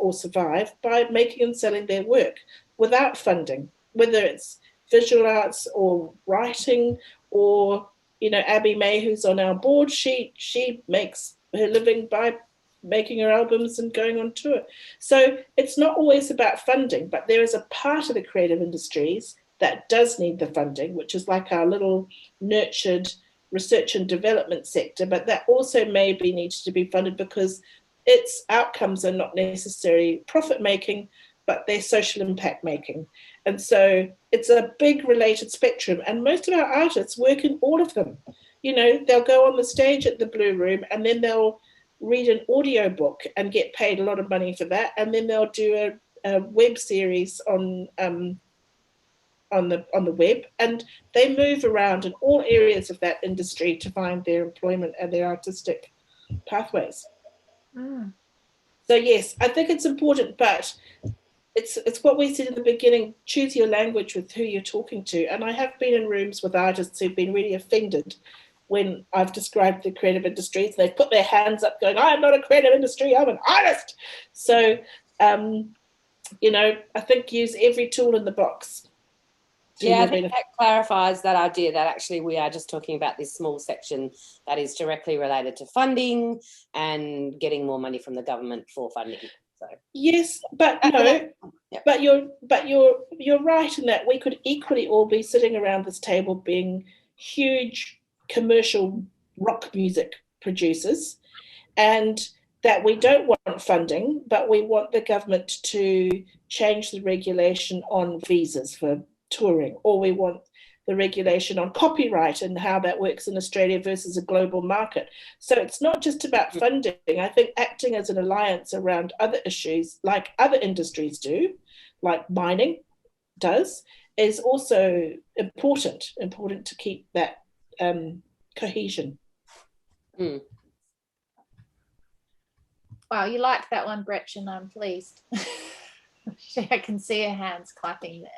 by making and selling their work without funding, whether it's visual arts or writing, or, you know, Abby May, who's on our board, she makes her living by making her albums and going on tour. So it's not always about funding, but there is a part of the creative industries that does need the funding, which is like our little nurtured research and development sector, but that also maybe needs to be funded because its outcomes are not necessarily profit making, but they're social impact making. And so it's a big related spectrum. And most of our artists work in all of them. You know, they'll go on the stage at the Blue Room and then they'll read an audio book and get paid a lot of money for that. And then they'll do a web series on the web, and they move around in all areas of that industry to find their employment and their artistic pathways. So yes, I think it's important, but it's what we said in the beginning, choose your language with who you're talking to. And I have been in rooms with artists who've been really offended when I've described the creative industries. They've put their hands up going, I'm not a creative industry, I'm an artist. So, you know, I think use every tool in the box. Yeah, I think that clarifies that idea that actually we are just talking about this small section that is directly related to funding and getting more money from the government for funding. So. Yes, but no, but you're right in that we could equally all be sitting around this table being huge commercial rock music producers, and that we don't want funding, but we want the government to change the regulation on visas for touring, or we want the regulation on copyright and how that works in Australia versus a global market. So it's not just about funding. I think acting as an alliance around other issues like other industries do, like mining does, is also important to keep that cohesion. Wow, you liked that one, Gretchen. I'm pleased. I can see her hands clapping there.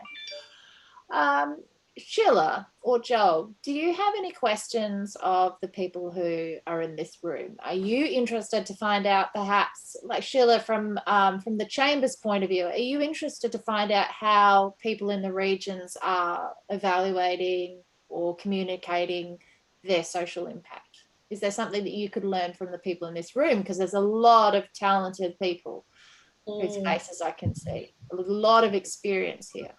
Sheila or Joel, do you have any questions of the people who are in this room? Are you interested to find out, perhaps, like Sheila, from the Chamber's point of view, are you interested to find out how people in the regions are evaluating or communicating their social impact? Is there something that you could learn from the people in this room? Because there's a lot of talented people whose faces I can see, a lot of experience here.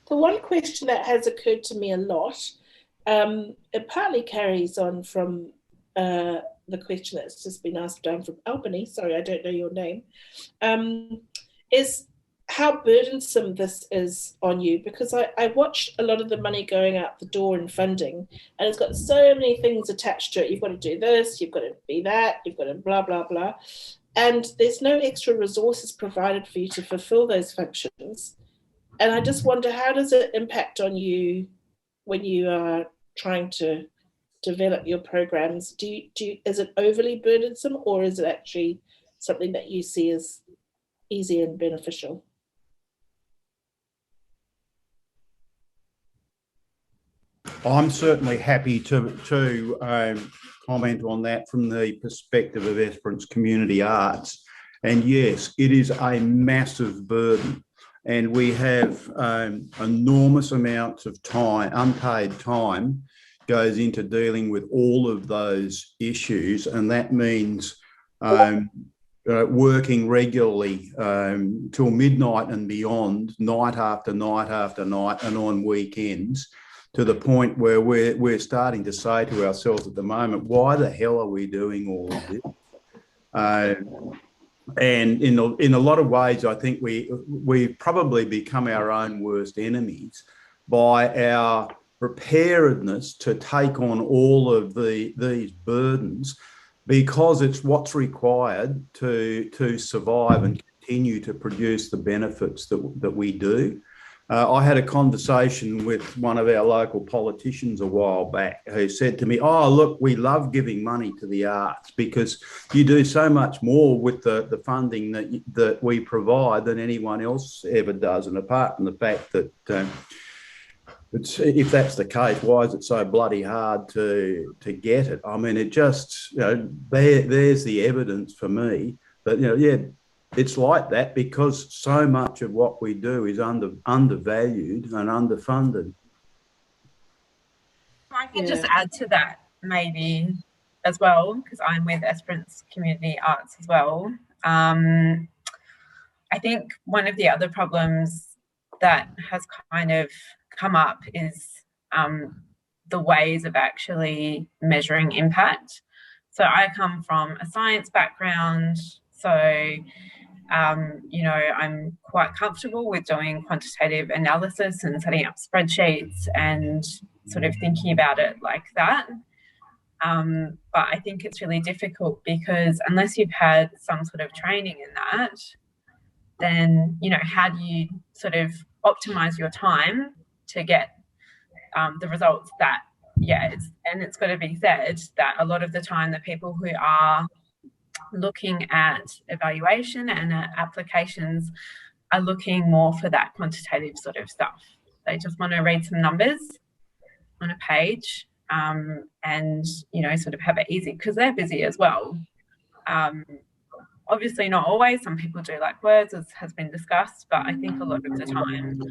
The one question that has occurred to me a lot, it partly carries on from the question that's just been asked down from Albany, sorry, I don't know your name, is how burdensome this is on you, because I watch a lot of the money going out the door in funding, and it's got so many things attached to it. You've got to do this, you've got to be that, you've got to blah, blah, blah. And there's no extra resources provided for you to fulfill those functions. And I just wonder, how does it impact on you when you are trying to develop your programs? Is it overly burdensome, or is it actually something that you see as easy and beneficial? I'm certainly happy to comment on that from the perspective of Esperance Community Arts. And yes, it is a massive burden. And we have enormous amounts of time, unpaid time, goes into dealing with all of those issues. And that means working regularly till midnight and beyond, night after night after night, and on weekends, to the point where we're starting to say to ourselves at the moment, why the hell are we doing all of this? And in a lot of ways, I think we probably become our own worst enemies by our preparedness to take on all of these burdens, because it's what's required to survive and continue to produce the benefits that we do. I had a conversation with one of our local politicians a while back who said to me, oh, look, we love giving money to the arts because you do so much more with the funding that we provide than anyone else ever does. And apart from the fact that if that's the case, why is it so bloody hard to get it? I mean, it just, there's the evidence for me that, it's like that because so much of what we do is undervalued and underfunded. I can just add to that maybe as well, because I'm with Esperance Community Arts as well. I think one of the other problems that has kind of come up is the ways of actually measuring impact. So I come from a science background, so I'm quite comfortable with doing quantitative analysis and setting up spreadsheets and sort of thinking about it like that. But I think it's really difficult because unless you've had some sort of training in that, then, how do you sort of optimize your time to get the results that, it's got to be said that a lot of the time the people who are looking at evaluation and applications are looking more for that quantitative sort of stuff. They just want to read some numbers on a page and, sort of have it easy because they're busy as well. Obviously not always. Some people do like words, as has been discussed, but I think a lot of the time,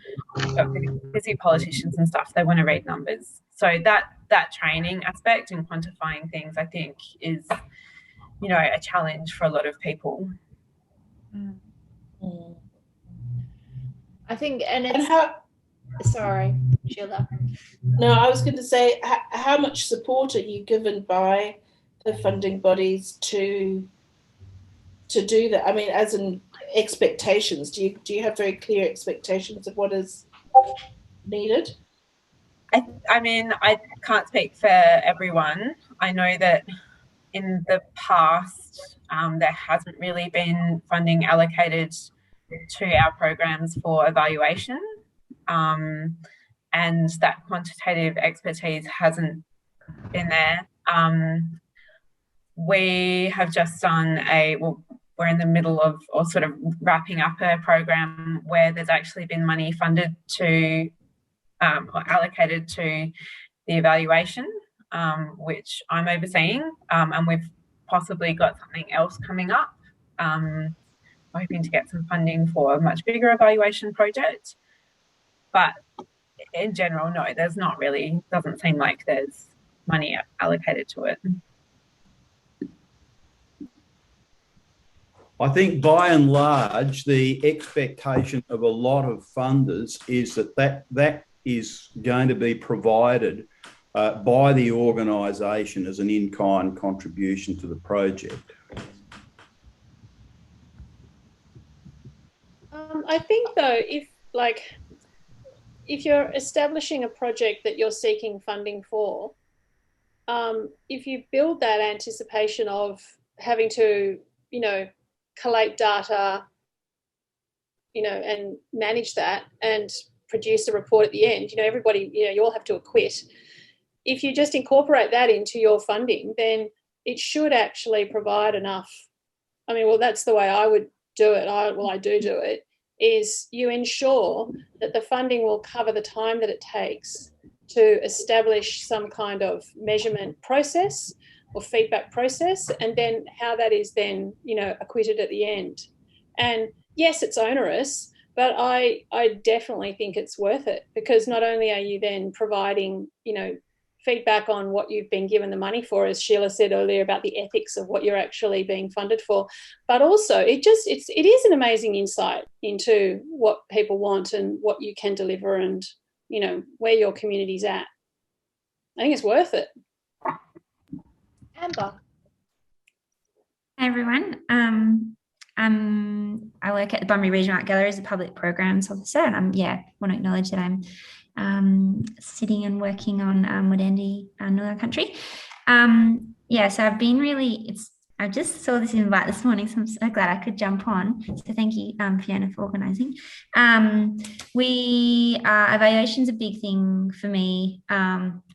busy politicians and stuff, they want to read numbers. So that training aspect and quantifying things, I think, is a challenge for a lot of people. I think, sorry, Sheila. No, I was going to say, how much support are you given by the funding bodies to do that? I mean, as in expectations, do you have very clear expectations of what is needed? I mean, I can't speak for everyone. I know that in the past, there hasn't really been funding allocated to our programs for evaluation, and that quantitative expertise hasn't been there. We have just done we're in the middle of or sort of wrapping up a program where there's actually been money funded to or allocated to the evaluation, which I'm overseeing, and we've possibly got something else coming up. Hoping to get some funding for a much bigger evaluation project. But in general, no, there's not really, doesn't seem like there's money allocated to it. I think by and large, the expectation of a lot of funders is that is going to be provided by the organisation as an in-kind contribution to the project. I think though, if you're establishing a project that you're seeking funding for, if you build that anticipation of having to, collate data, and manage that and produce a report at the end, everybody, you all have to acquit. If you just incorporate that into your funding, then it should actually provide enough. I mean, well, that's the way I would do it. I do it, is you ensure that the funding will cover the time that it takes to establish some kind of measurement process or feedback process, and then how that is then, acquitted at the end. And yes, it's onerous, but I definitely think it's worth it, because not only are you then providing, feedback on what you've been given the money for, as Sheila said earlier about the ethics of what you're actually being funded for, but also it is an amazing insight into what people want and what you can deliver and, where your community's at. I think it's worth it. Amber. Hi everyone. I work at the Bunbury Regional Art Gallery as a public programs officer, and want to acknowledge that I'm sitting and working on modernity Northern Country. So I've been it's I just saw this invite this morning, so I'm so glad I could jump on. So thank you, Fiona, for organising. Evaluation's a big thing for me.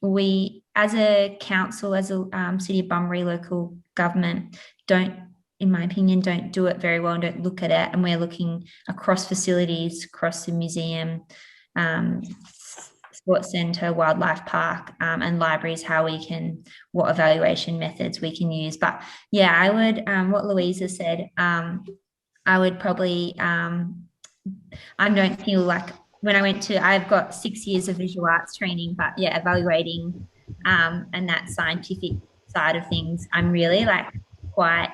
We, as a council, as a City of Bunbury local government, in my opinion, don't do it very well and don't look at it. And we're looking across facilities, across the museum, sports centre, wildlife park, and libraries, what evaluation methods we can use. But yeah, I would, what Louisa said, I would probably, I don't feel like when I've got 6 years of visual arts training, but yeah, evaluating and that scientific side of things, I'm really quite,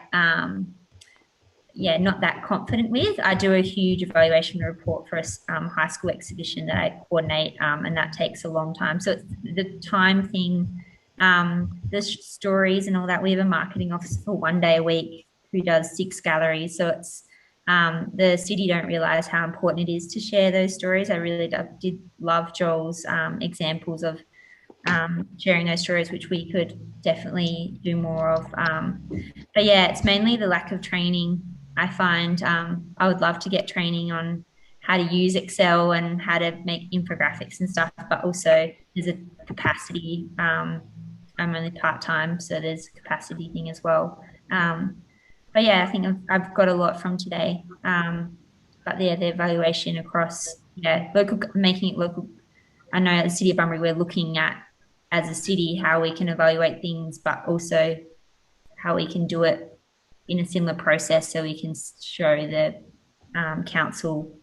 not that confident with. I do a huge evaluation report for a high school exhibition that I coordinate, and that takes a long time. So it's the time thing, the stories and all that. We have a marketing officer for 1 day a week who does 6 galleries. So it's the city don't realise how important it is to share those stories. I really did love Joel's examples of sharing those stories, which we could definitely do more of. But yeah, it's mainly the lack of training. I find I would love to get training on how to use Excel and how to make infographics and stuff, but also there's a capacity. I'm only part-time, so there's a capacity thing as well. But yeah, I think I've got a lot from today. But yeah, the evaluation across, making it local. I know at the City of Bunbury, we're looking at, as a city, how we can evaluate things, but also how we can do it in a similar process so we can show the council,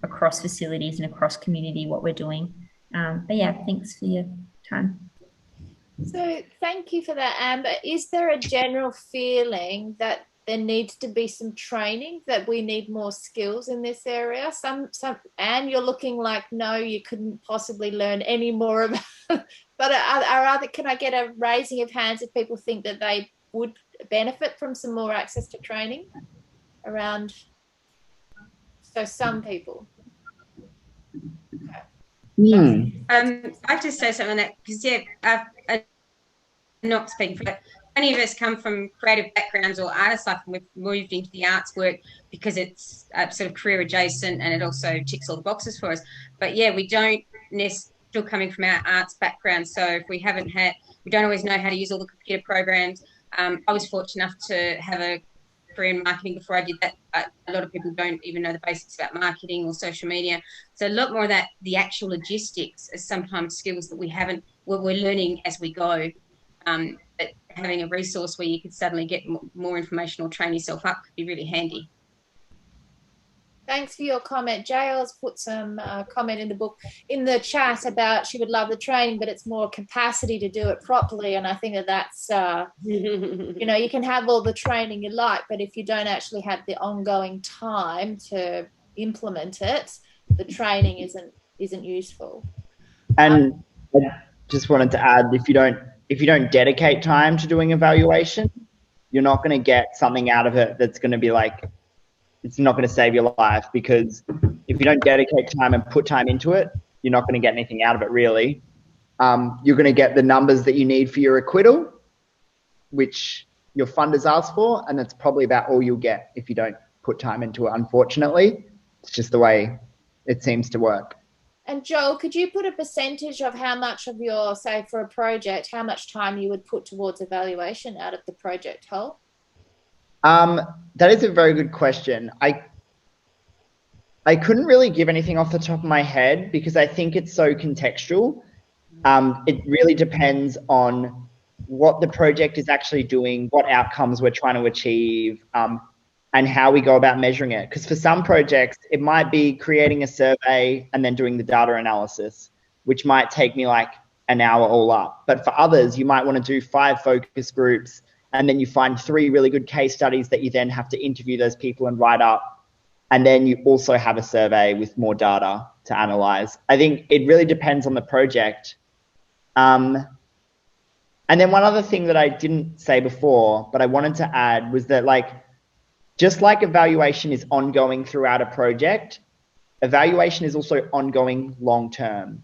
across facilities and across community what we're doing. But yeah, thanks for your time. So thank you for that, Amber. Is there a general feeling that there needs to be some training, that we need more skills in this area? And you're looking like, no, you couldn't possibly learn any more about but can I get a raising of hands if people think that they would benefit from some more access to training around? So some people. I have to say something on that, because I'm not speaking for it. Many of us come from creative backgrounds or artist life, and we've moved into the arts work because it's sort of career adjacent and it also ticks all the boxes for us. But yeah, we don't still coming from our arts background. So if we don't always know how to use all the computer programs. I was fortunate enough to have a career in marketing before I did that. A lot of people don't even know the basics about marketing or social media. So a lot more of that, the actual logistics, is sometimes skills that we're learning as we go. But having a resource where you could suddenly get more information or train yourself up could be really handy. Thanks for your comment. Jael's put some comment in the chat about she would love the training, but it's more capacity to do it properly. And I think that's, you can have all the training you like, but if you don't actually have the ongoing time to implement it, the training isn't useful. And I just wanted to add, if you don't dedicate time to doing evaluation, you're not going to get something out of it that's going to be it's not going to save your life, because if you don't dedicate time and put time into it, you're not going to get anything out of it, really. You're going to get the numbers that you need for your acquittal, which your funders ask for, and that's probably about all you'll get if you don't put time into it, unfortunately. It's just the way it seems to work. And Joel, could you put a percentage of how much of your, say for a project, how much time you would put towards evaluation out of the project whole? That is a very good question. I couldn't really give anything off the top of my head because I think it's so contextual. It really depends on what the project is actually doing, what outcomes we're trying to achieve, and how we go about measuring it. Because for some projects, it might be creating a survey and then doing the data analysis, which might take me an hour all up. But for others, you might want to do 5 focus groups, and then you find 3 really good case studies that you then have to interview those people and write up. And then you also have a survey with more data to analyze. I think it really depends on the project. And then one other thing that I didn't say before, but I wanted to add, was that just like evaluation is ongoing throughout a project, evaluation is also ongoing long-term.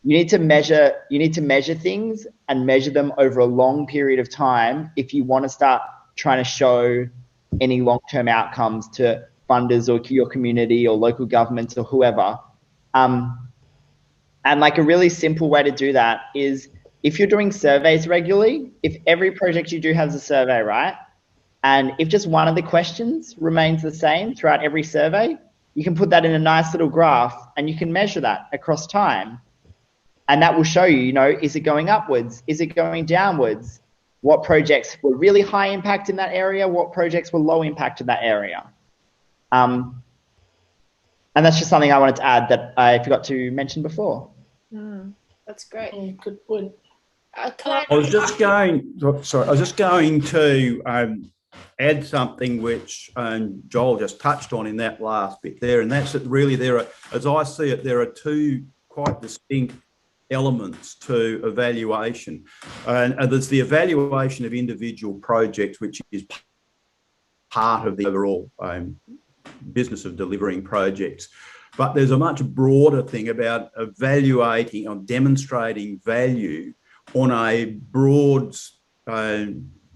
You need to measure things and measure them over a long period of time if you want to start trying to show any long-term outcomes to funders or your community or local governments or whoever. And like a really simple way to do that is if you're doing surveys regularly, if every project you do has a survey, right? And if just one of the questions remains the same throughout every survey, you can put that in a nice little graph and you can measure that across time. And that will show you, you know, is it going upwards? Is it going downwards? What projects were really high impact in that area? What projects were low impact in that area? And that's just something I wanted to add that I forgot to mention before. That's great. Good point. I was just going to add something which Joel just touched on in that last bit there, and that's that really there are, as I see it, there are two quite distinct elements to evaluation. And there's the evaluation of individual projects, which is part of the overall business of delivering projects. But there's a much broader thing about evaluating or demonstrating value on a broad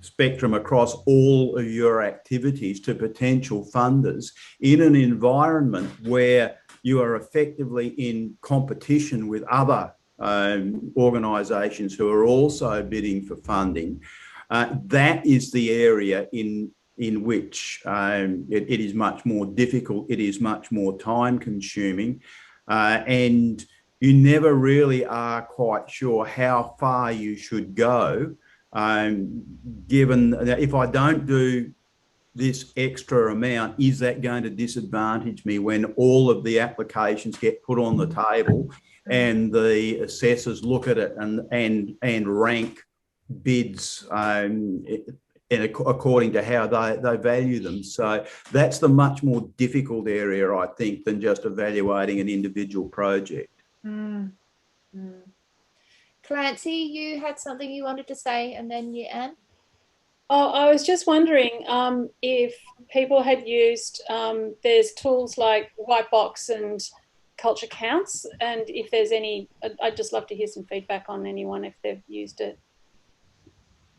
spectrum across all of your activities to potential funders in an environment where you are effectively in competition with other organisations who are also bidding for funding. That is the area in which it is much more difficult, it is much more time consuming, and you never really are quite sure how far you should go, given that if I don't do this extra amount, is that going to disadvantage me when all of the applications get put on the table and the assessors look at it and rank bids and according to how they value them. So that's the much more difficult area, I think, than just evaluating an individual project. Clancy, you had something you wanted to say, and then you, Anne? Oh, I was just wondering if people had used, there's tools like Whitebox and Culture Counts, and if there's any, I'd just love to hear some feedback on anyone if they've used it.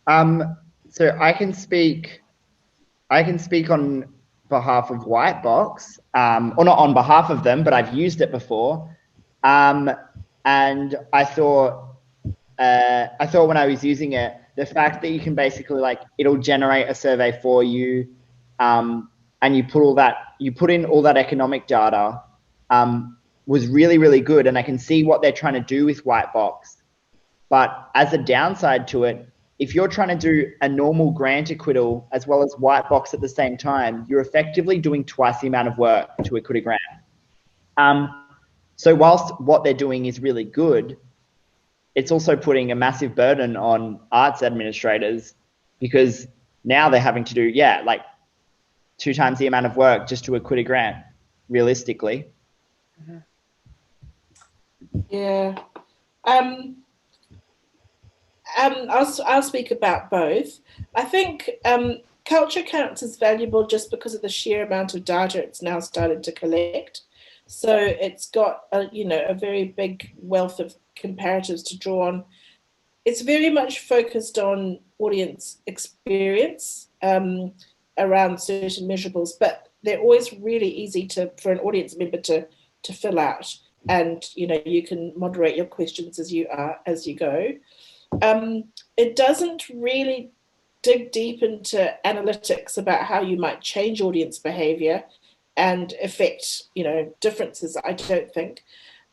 So I can speak on behalf of Whitebox, or not on behalf of them, but I've used it before. And I thought when I was using it, the fact that you can basically it'll generate a survey for you, and you put in all that economic data, was really, really good. And I can see what they're trying to do with Whitebox. But as a downside to it, if you're trying to do a normal grant acquittal as well as Whitebox at the same time, you're effectively doing twice the amount of work to acquit a grant. So whilst what they're doing is really good, it's also putting a massive burden on arts administrators, because now they're having to do, 2 times the amount of work just to acquit a grant, realistically. Yeah. I'll speak about both. I think Culture Counts is valuable just because of the sheer amount of data it's now started to collect. So it's got a very big wealth of comparatives to draw on. It's very much focused on audience experience around certain measurables, but they're always really easy for an audience member to fill out, and you can moderate your questions as you go. It doesn't really dig deep into analytics about how you might change audience behavior and affect, differences, I don't think.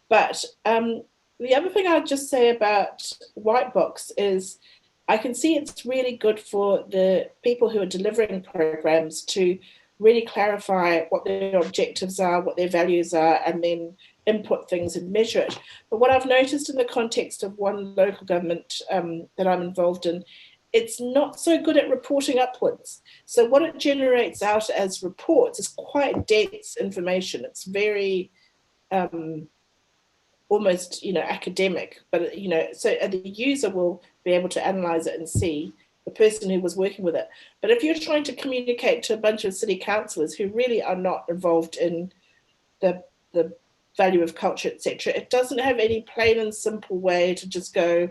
But the other thing I'd just say about Whitebox is I can see it's really good for the people who are delivering programs to really clarify what their objectives are, what their values are, and then input things and measure it. But what I've noticed in the context of one local government that I'm involved in, it's not so good at reporting upwards. So what it generates out as reports is quite dense information. It's very almost, academic, but, so the user will be able to analyze it and see the person who was working with it. But if you're trying to communicate to a bunch of city councillors who really are not involved in the value of culture, etc. It doesn't have any plain and simple way to just go,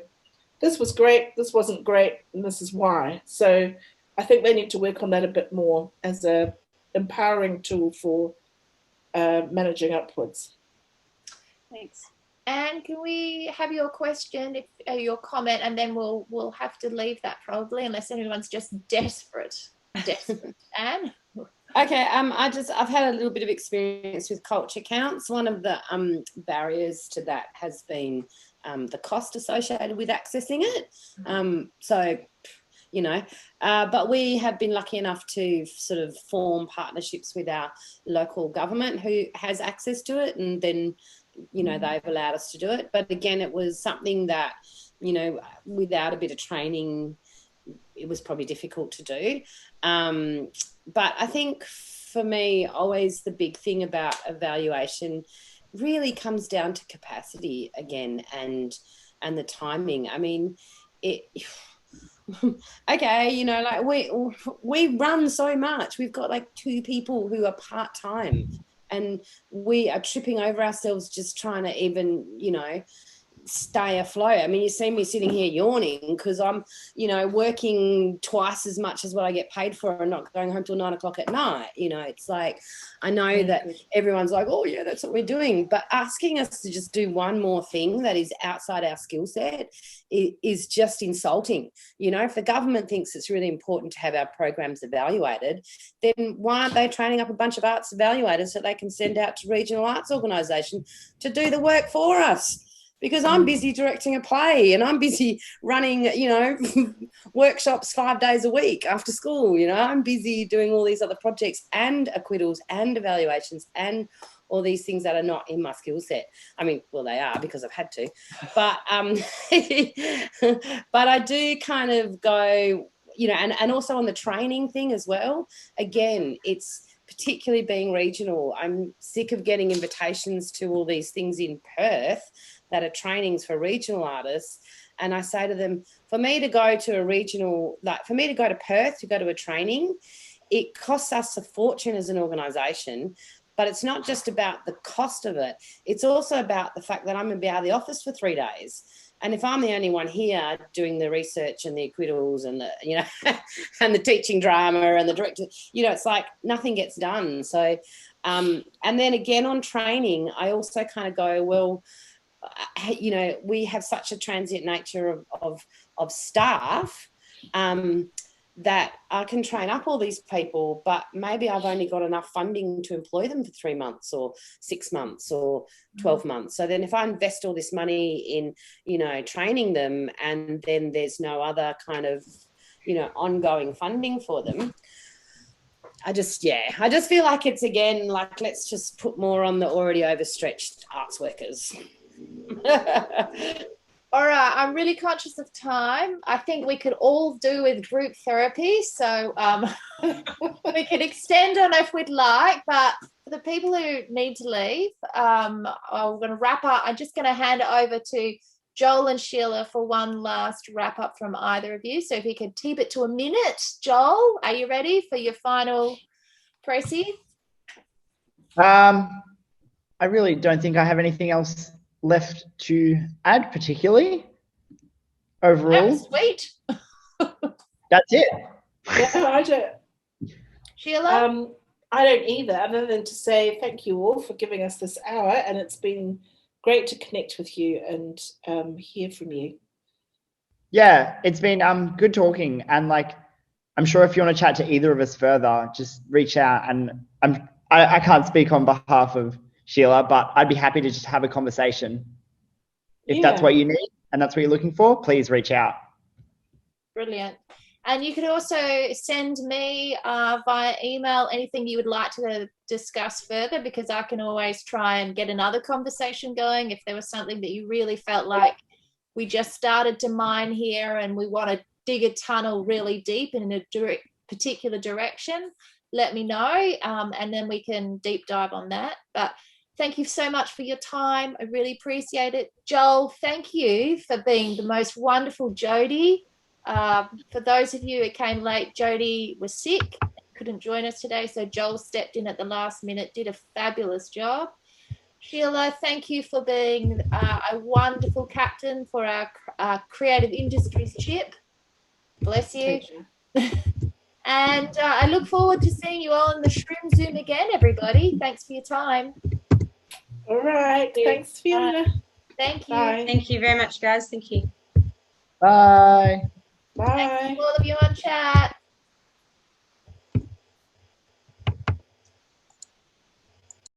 this was great, this wasn't great, and this is why. So I think they need to work on that a bit more as a empowering tool for managing upwards. Thanks. Anne, can we have your question, your comment, and then we'll have to leave that probably, unless anyone's just desperate. Anne? Okay, I've had a little bit of experience with culture counts. One of the barriers to that has been the cost associated with accessing it. So, you know, but we have been lucky enough to sort of form partnerships with our local government who has access to it, and then, you know, they've allowed us to do it. But again, it was something that, you know, without a bit of training, it was probably difficult to do. But I think for me, always the big thing about evaluation really comes down to capacity again, and the timing. I mean, okay, you know, like we run so much. We've got like 2 people who are part-time, and we are tripping over ourselves just trying to even, you know, stay afloat. I mean, you see me sitting here yawning because I'm, you know, working twice as much as what I get paid for and not going home till 9 o'clock at night. You know, it's like, I know that everyone's like, oh yeah, that's what we're doing. But asking us to just do one more thing that is outside our skill set is just insulting. You know, if the government thinks it's really important to have our programs evaluated, then why aren't they training up a bunch of arts evaluators so they can send out to regional arts organisations to do the work for us? Because I'm busy directing a play and I'm busy running, you know, workshops 5 days a week after school. You know, I'm busy doing all these other projects and acquittals and evaluations and all these things that are not in my skill set. I mean, well, they are because I've had to. But but I do kind of go, you know, and also on the training thing as well. Again, it's particularly being regional. I'm sick of getting invitations to all these things in Perth that are trainings for regional artists. And I say to them, for me to go to a regional, like for me to go to Perth to go to a training, it costs us a fortune as an organisation. But it's not just about the cost of it. It's also about the fact that I'm going to be out of the office for 3 days. And if I'm the only one here doing the research and the acquittals and the, you know, and the teaching drama and the director, you know, it's like nothing gets done. So, and then again on training, I also kind of go, well, you know, we have such a transient nature of staff that I can train up all these people, but maybe I've only got enough funding to employ them for 3 months or 6 months or 12 months. So then if I invest all this money in, you know, training them, and then there's no other kind of, you know, ongoing funding for them, I just feel like it's, again, like, let's just put more on the already overstretched arts workers. All right, I'm really conscious of time. I think we could all do with group therapy, so we could extend on if we'd like, but for the people who need to leave, I'm going to wrap up. I'm just going to hand it over to Joel and Sheila for one last wrap up from either of you. So if you could keep it to a minute. Joel, are you ready for your final proceed? I really don't think I have anything else left to add particularly. Overall, that's sweet. That's it. Yeah, I don't. Sheila? I don't either, other than to say thank you all for giving us this hour, and it's been great to connect with you and hear from you. Yeah, it's been good talking, and like, I'm sure if you want to chat to either of us further, just reach out. And I can't speak on behalf of Sheila, but I'd be happy to just have a conversation. If that's what you need and that's what you're looking for, please reach out. Brilliant. And you could also send me via email anything you would like to discuss further, because I can always try and get another conversation going if there was something that you really felt like we just started to mine here and we want to dig a tunnel really deep in a particular direction. Let me know, and then we can deep dive on that. But thank you so much for your time. I really appreciate it. Joel, thank you for being the most wonderful Jody. For those of you who came late, Jody was sick, couldn't join us today, so Joel stepped in at the last minute, did a fabulous job. Sheila, thank you for being a wonderful captain for our creative industries ship. Bless you. And I look forward to seeing you all in the Shroom Zoom again, everybody. Thanks for your time. All right. Thanks, Fiona. Thank you. Bye. Thank you very much, guys. Thank you. Bye. Bye. Thank you all of you on chat.